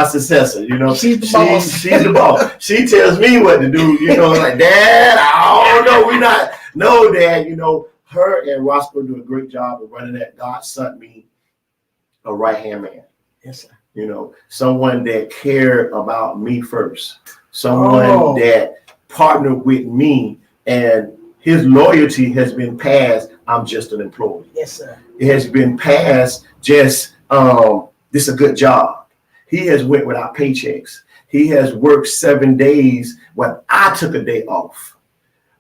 Speaker 3: successor. You know, she's the boss. She tells me what to do. You know, like, Dad, I don't know. We not. No, Dad. You know, her and Roscoe do a great job of running that. God sent me a right-hand man.
Speaker 2: Yes, sir.
Speaker 3: You know, someone that cared about me first. Someone that partnered with me, and his loyalty has been past, I'm just an employee.
Speaker 2: Yes, sir.
Speaker 3: It has been past just, this is a good job. He has went without paychecks. He has worked 7 days when I took a day off.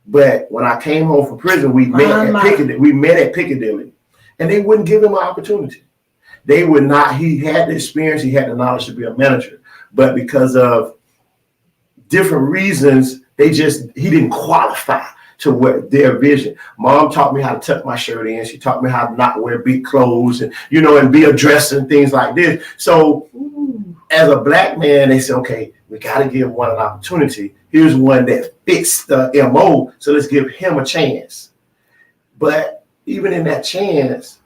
Speaker 3: But when I came home from prison, we met at Piccadilly, and they wouldn't give him an opportunity. They would not. He had the experience. He had the knowledge to be a manager, but because of different reasons, he didn't qualify to what their vision. Mom taught me how to tuck my shirt in. She taught me how to not wear big clothes and, you know, and be addressed and things like this. So as a black man, they said, okay, we got to give one an opportunity. Here's one that fits the MO. So let's give him a chance. But even in that chance,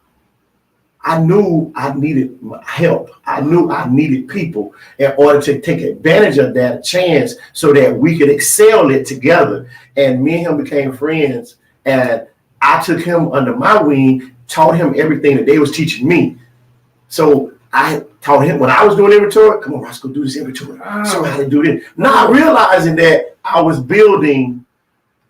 Speaker 3: I knew I needed help. I knew I needed people in order to take advantage of that chance so that we could excel it together. And me and him became friends. And I took him under my wing, taught him everything that they was teaching me. So I taught him when I was doing inventory, come on, Roscoe, do this inventory. Show me how to do this. Not realizing that I was building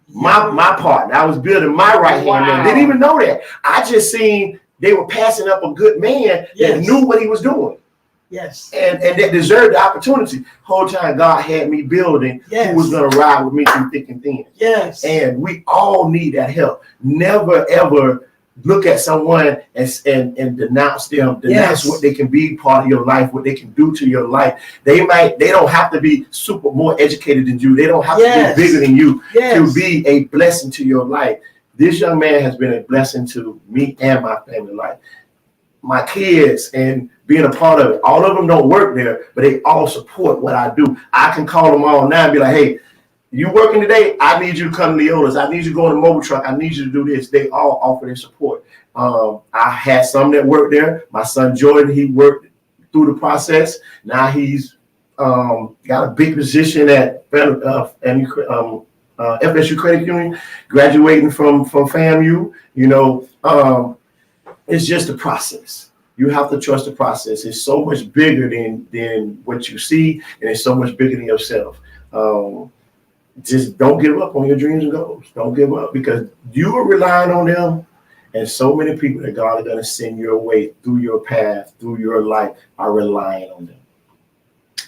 Speaker 3: my partner. I was building my right hand man. Didn't even know that. I just seen they were passing up a good man that knew what he was doing.
Speaker 2: Yes.
Speaker 3: And that deserved the opportunity. Whole time God had me building who was going to ride with me through thick and thin.
Speaker 2: Yes.
Speaker 3: And we all need that help. Never, ever look at someone and denounce them. Denounce what they can be part of your life, what they can do to your life. They don't have to be super more educated than you. They don't have to be bigger than you to be a blessing to your life. This young man has been a blessing to me and my family life. My kids and being a part of it, all of them don't work there, but they all support what I do. I can call them all now and be like, hey, you working today? I need you to come to Leola's. I need you to go on the mobile truck. I need you to do this. They all offer their support. I had some that worked there. My son Jordan, he worked through the process. Now he's got a big position at FSU Credit Union, graduating from FAMU. You know, it's just a process. You have to trust the process. It's so much bigger than what you see, and it's so much bigger than yourself. Just don't give up on your dreams and goals. Don't give up, because you are relying on them, and so many people that God is going to send your way through your path, through your life, are relying on them.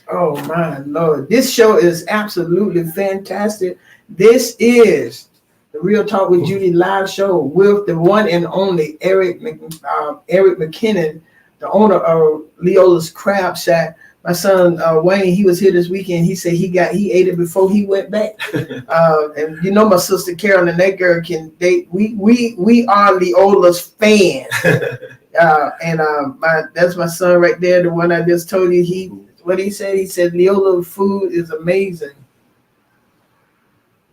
Speaker 2: Oh my Lord. This show is absolutely fantastic. This is the Real Talk with Judy live show with the one and only Eric McKinnon, the owner of Leola's Crab Shack. My son Wayne, he was here this weekend. He said he ate it before he went back. And you know, my sister Carol and that girl we are Leola's fans. That's my son right there, the one I just told you. What he said Leola food is amazing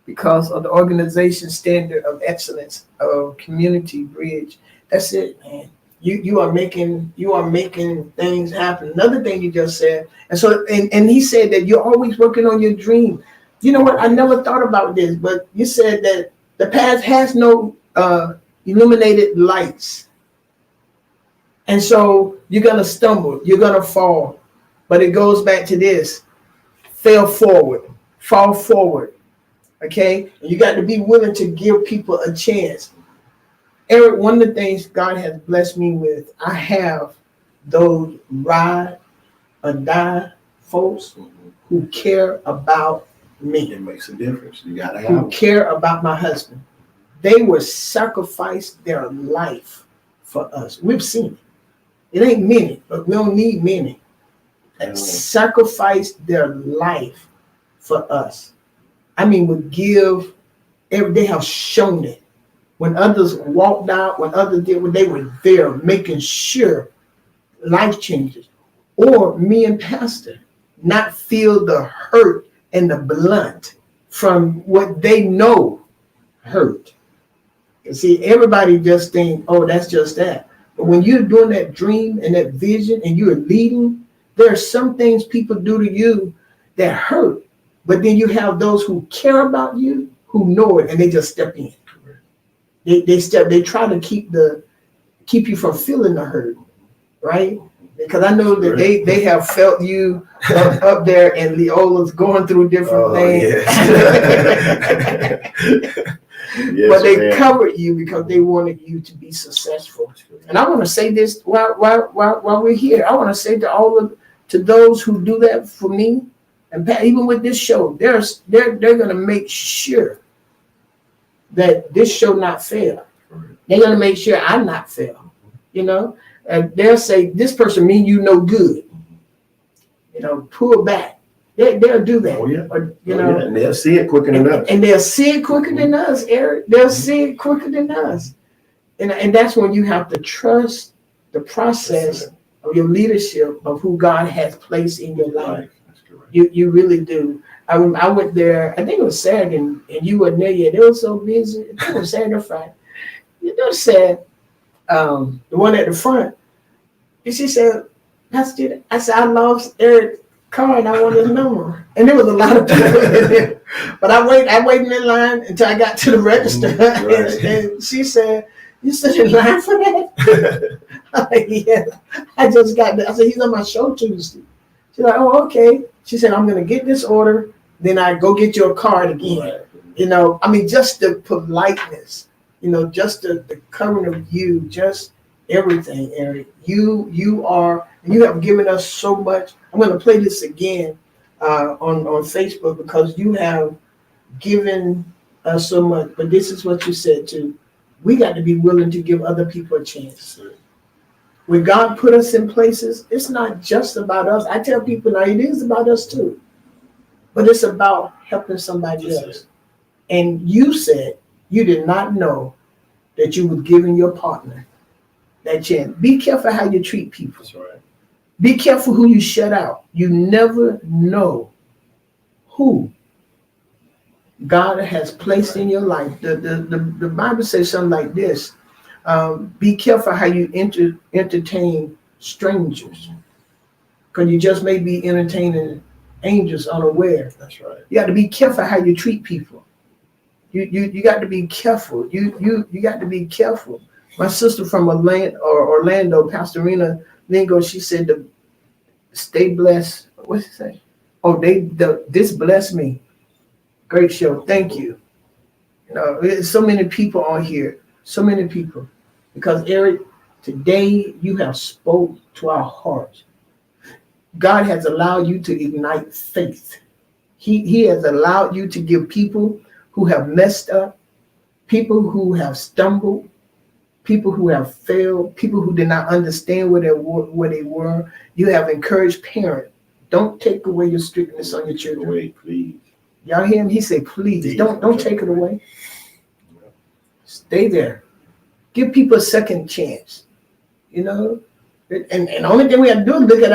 Speaker 2: because of the organization standard of excellence of community bridge. That's it, man. You are making things happen. Another thing you just said, and he said that you're always working on your dream. You know what? I never thought about this, but you said that the past has no illuminated lights. And so you're going to stumble, you're going to fall. But it goes back to this: fall forward. Okay? And you got to be willing to give people a chance. Eric, one of the things God has blessed me with, I have those ride or die folks who care about me.
Speaker 3: It makes a difference. You got to have
Speaker 2: Who
Speaker 3: them.
Speaker 2: care about my husband. They will sacrifice their life for us. We've seen it. It ain't many, but we don't need many. That sacrifice their life for us. I mean, would give. They have shown it. When others walked out, when others did, when they were there, making sure life changes. Or me and Pastor not feel the hurt and the blunt from what they know hurt. You see, everybody just think, oh, that's just that. But when you're doing that dream and that vision and you're leading, there are some things people do to you that hurt. But then you have those who care about you, who know it, and they just step in. They try to keep you from feeling the hurt, right? Because I know that they have felt you up there, and Leola's going through different things.
Speaker 3: Yes. Yes,
Speaker 2: but they
Speaker 3: man.
Speaker 2: covered you because they wanted you to be successful. And I want to say this while we're here. I want to say to those who do that for me, and even with this show, they're going to make sure that this show not fail. They're going to make sure I not fail. You know, and they'll say this person mean you no good. You know, pull back. They'll do that.
Speaker 3: Oh, yeah.
Speaker 2: Or,
Speaker 3: Yeah. And they'll see it quicker than us.
Speaker 2: And they'll see it quicker than us, Eric. They'll see it quicker than us. And that's when you have to trust the process of your leadership of who God has placed in your life.
Speaker 3: That's correct.
Speaker 2: You really do. I went there, I think it was Saturday, and you weren't there yet. They were so busy. I think it was Saturday or Friday. You know, said, the one at the front, and she said, Pastor, I said, I lost Eric's car and I want his number. And there was a lot of people in there. But I waited in line until I got to the register.
Speaker 3: Right.
Speaker 2: and she said, you stood in line for that? I'm like, yeah, I just got that. I said, he's on my show Tuesday. She's like, oh, okay. She said, I'm going to get this order. Then I go get your card again.
Speaker 3: Right.
Speaker 2: You know, I mean, just the politeness, you know, just the covering of you, just everything, Eric. You are, and you have given us so much. I'm going to play this again on Facebook because you have given us so much. But this is what you said too. We got to be willing to give other people a chance. When God put us in places, it's not just about us. I tell people now, it is about us too. But it's about helping somebody else. And you said you did not know that you were giving your partner that chance. Be careful how you treat people.
Speaker 3: That's right.
Speaker 2: Be careful who you shut out. You never know who God has placed in your life. The Bible says something like this. Be careful how you entertain strangers. Because you just may be entertaining angels unaware.
Speaker 3: That's right.
Speaker 2: You got to be careful how you treat people. You got to be careful. You got to be careful. My sister from Orlando, Pastorina Lingo, she said to stay blessed. What's she say? Oh, this blessed me. Great show. Thank you. You know, there's so many people on here. So many people. Because Eric, today you have spoke to our hearts. God has allowed you to ignite faith. He has allowed you to give people who have messed up, people who have stumbled, people who have failed, people who did not understand where they were. You have encouraged parents. Don't take away your strictness on your children.
Speaker 3: Away, please.
Speaker 2: Y'all hear him? He said, please, don't take it away. Stay there. Give people a second chance. You know? And the only thing we have to do is look at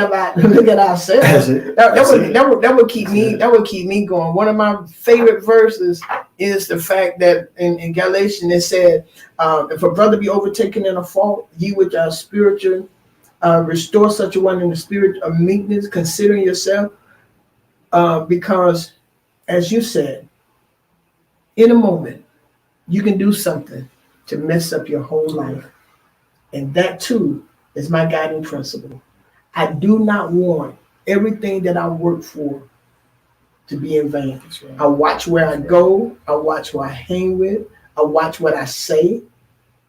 Speaker 2: ourselves. That would keep me going. One of my favorite verses is the fact that in Galatians it said, if a brother be overtaken in a fault, ye which are spiritual, restore such a one in the spirit of meekness, considering yourself, because as you said, in a moment you can do something to mess up your whole life. And that too is my guiding principle. I do not want everything that I work for to be in vain.
Speaker 3: Right.
Speaker 2: I watch where I go. I watch who I hang with. I watch what I say,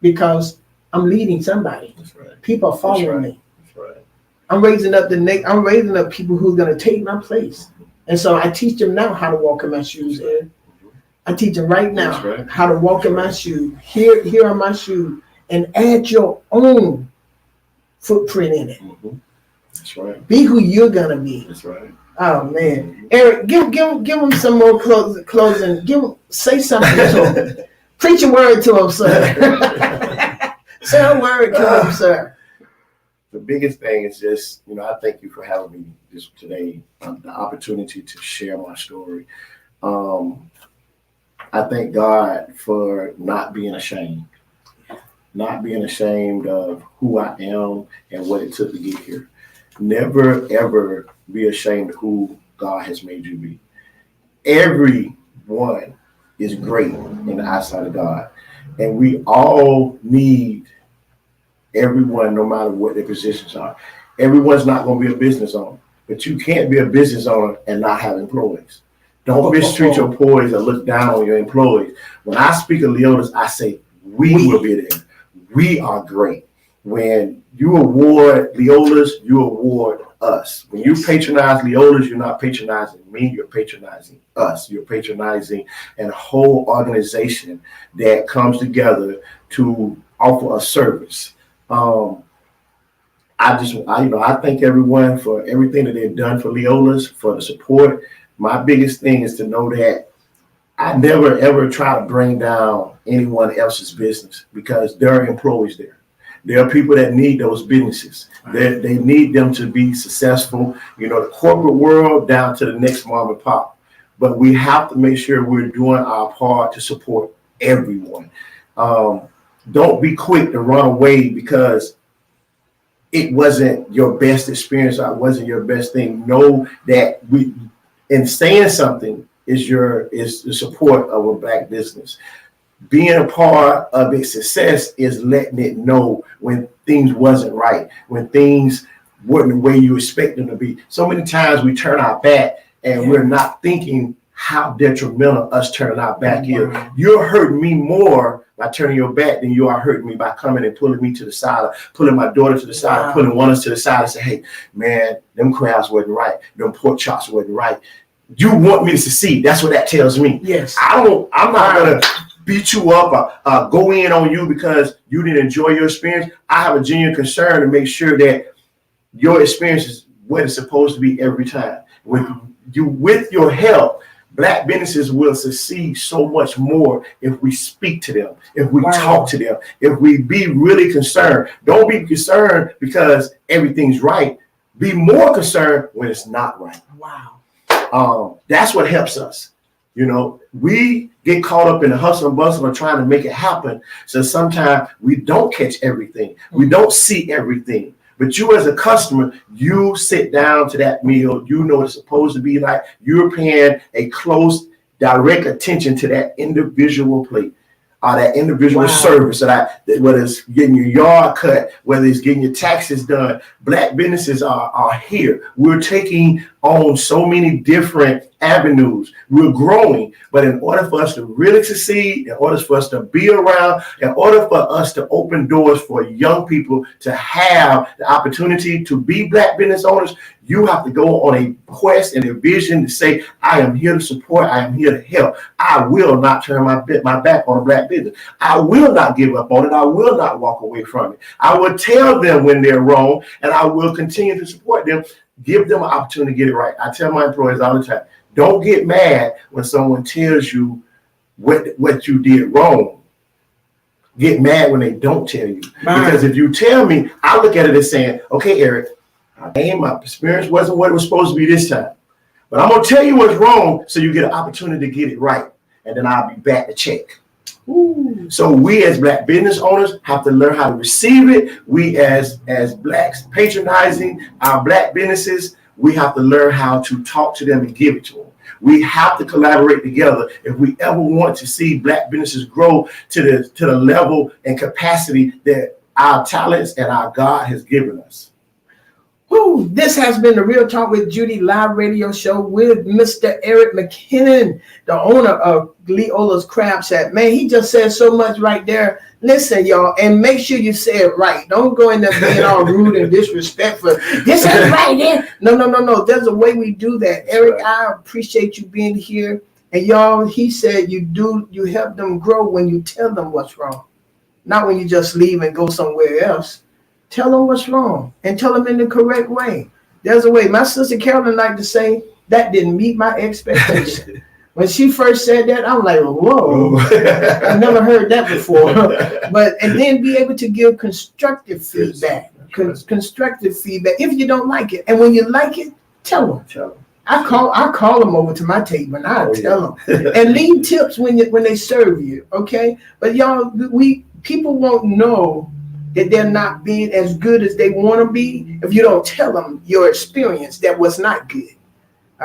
Speaker 2: because I'm leading somebody.
Speaker 3: That's right.
Speaker 2: People are following me.
Speaker 3: That's right.
Speaker 2: I'm raising up I'm raising up people who are going to take my place. And so I teach them now how to walk in my shoes, Ed. I teach them right now how to walk in my shoes. Here are my shoes, and add your own footprint in it.
Speaker 3: Mm-hmm. That's right.
Speaker 2: Be who you're gonna be.
Speaker 3: That's right.
Speaker 2: Oh man, Eric, give them some more closing. Say something to them. Preach a word to them, sir. Say a word to them, sir.
Speaker 3: The biggest thing is just, I thank you for having me this today, the opportunity to share my story. I thank God for not being ashamed of who I am and what it took to get here. Never, ever be ashamed of who God has made you be. Everyone is great in the eyesight of God. And we all need everyone, no matter what their positions are. Everyone's not going to be a business owner, but you can't be a business owner and not have employees. Don't mistreat your employees or look down on your employees. When I speak of Leotas, I say we will be there. We are great. When you award Leolas, you award us. When you patronize Leolas, you're not patronizing me, you're patronizing us. You're patronizing a whole organization that comes together to offer a service. I thank everyone for everything that they've done for Leolas, for the support. My biggest thing is to know that I never, ever try to bring down anyone else's business, because there are employees there. There are people that need those businesses. They need them to be successful, the corporate world down to the next mom and pop. But we have to make sure we're doing our part to support everyone. Don't be quick to run away because it wasn't your best experience or it wasn't your best thing. Know that in saying something is the support of a Black business. Being a part of its success is letting it know when things wasn't right, when things weren't the way you expect them to be. So many times we turn our back and we're not thinking how detrimental us turning our back is. You're hurting me more by turning your back than you are hurting me by coming and pulling me to the side, or pulling my daughter to the side, pulling one of us to the side and say, hey, man, them crabs wasn't right. Them pork chops wasn't right. You want me to succeed. That's what that tells me.
Speaker 2: Yes.
Speaker 3: I'm not going to beat you up or go in on you because you didn't enjoy your experience. I have a genuine concern to make sure that your experience is what it's supposed to be every time. With your help, Black businesses will succeed so much more if we speak to them, if we talk to them, if we be really concerned. Don't be concerned because everything's right. Be more concerned when it's not right.
Speaker 2: Wow.
Speaker 3: That's what helps us. We get caught up in the hustle and bustle of trying to make it happen. So sometimes we don't catch everything. We don't see everything. But you as a customer, you sit down to that meal. You know what it's supposed to be like. You're paying a close, direct attention to that individual plate. That individual service, whether it's getting your yard cut, whether it's getting your taxes done. Black businesses are here. We're taking on so many different avenues. We're growing, but in order for us to really succeed, in order for us to be around, in order for us to open doors for young people to have the opportunity to be Black business owners, you have to go on a quest and a vision to say, I am here to support, I am here to help. I will not turn my back on a Black business. I will not give up on it. I will not walk away from it. I will tell them when they're wrong, and I will continue to support them, give them an opportunity to get it right. I tell my employees all the time, don't get mad when someone tells you what you did wrong. Get mad when they don't tell you. Because if you tell me, I look at it as saying, okay, Eric, my experience wasn't what it was supposed to be this time. But I'm going to tell you what's wrong so you get an opportunity to get it right. And then I'll be back to check. Ooh. So we as Black business owners have to learn how to receive it. We as Blacks patronizing our Black businesses, we have to learn how to talk to them and give it to them. We have to collaborate together if we ever want to see Black businesses grow to the level and capacity that our talents and our God has given us.
Speaker 2: Woo, this has been the Real Talk with Judy live radio show with Mr. Eric McKinnon, the owner of Leola's Crab Shack. Man, he just said so much right there. Listen, y'all, and make sure you say it right. Don't go in there being all rude and disrespectful. This ain't right there. No. There's a way we do that. Eric, I appreciate you being here. And y'all, he said you help them grow when you tell them what's wrong, not when you just leave and go somewhere else. Tell them what's wrong and tell them in the correct way. There's a way. My sister Carolyn liked to say that didn't meet my expectation. When she first said that, I'm like, whoa, I never heard that before. And then be able to give constructive feedback. Constructive feedback if you don't like it. And when you like it, tell them. I call them over to my table and I tell them. And leave tips when they serve you, okay? But y'all, people won't know that they're not being as good as they want to be if you don't tell them your experience that was not good.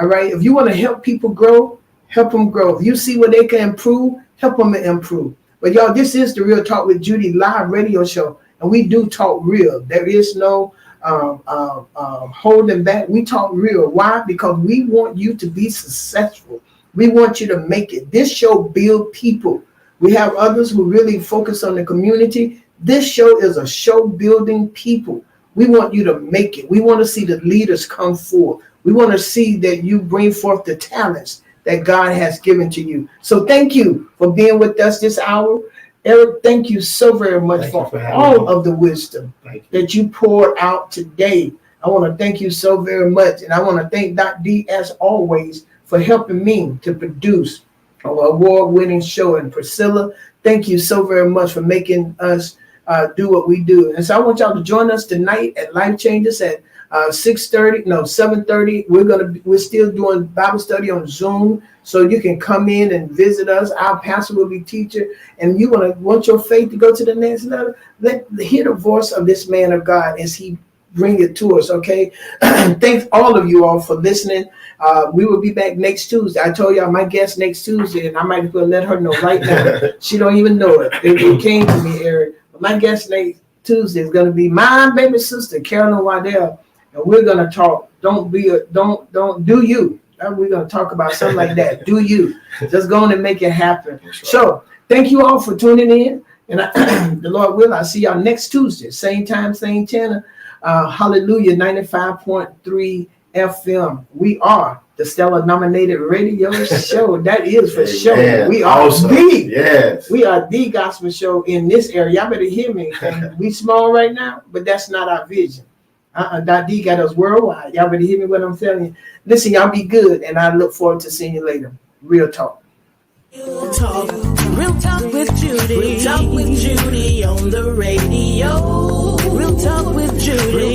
Speaker 2: All right? If you want to help people grow, help them grow. If you see where they can improve, help them improve. But y'all, this is the Real Talk with Judy live radio show, and we do talk real. There is no holding back. We talk real. Why? Because we want you to be successful. We want you to make it. This show builds people. We have others who really focus on the community. This show is a show building people. We want you to make it. We want to see the leaders come forth. We want to see that you bring forth the talents that God has given to you. So thank you for being with us this hour. Eric, thank you so very much for all of the wisdom that you poured out today. I want to thank you so very much. And I want to thank Dr. D, as always, for helping me to produce an award-winning show. And Priscilla, thank you so very much for making us do what we do. And so I want y'all to join us tonight at Life Changes at 7:30. We're still doing Bible study on Zoom, so you can come in and visit us. Our pastor will be teaching, and you want your faith to go to the next level. Hear the voice of this man of God as he bring it to us. Okay. Thanks all of you all for listening. We will be back next Tuesday. I told y'all my guest next Tuesday, and I might as well let her know right now. She don't even know it. It came to me, Eric. My guest next Tuesday is going to be my baby sister, Carolyn Waddell, and we're going to talk. Don't do you. We're going to talk about something like that. Do you. Just go on and make it happen. Right. So thank you all for tuning in. And the Lord will, I'll see y'all next Tuesday. Same time, same channel. Hallelujah, 95.3 FM. We are the Stellar nominated radio show. That is for sure. We are we are the gospel show in this area. Y'all better hear me. We small right now, but that's not our vision. D got us worldwide. Y'all better hear me what I'm telling you. Listen, y'all be good, and I look forward to seeing you later. Real talk.
Speaker 1: Real talk with Judy. Real talk with Judy on the radio. Real talk with Judy.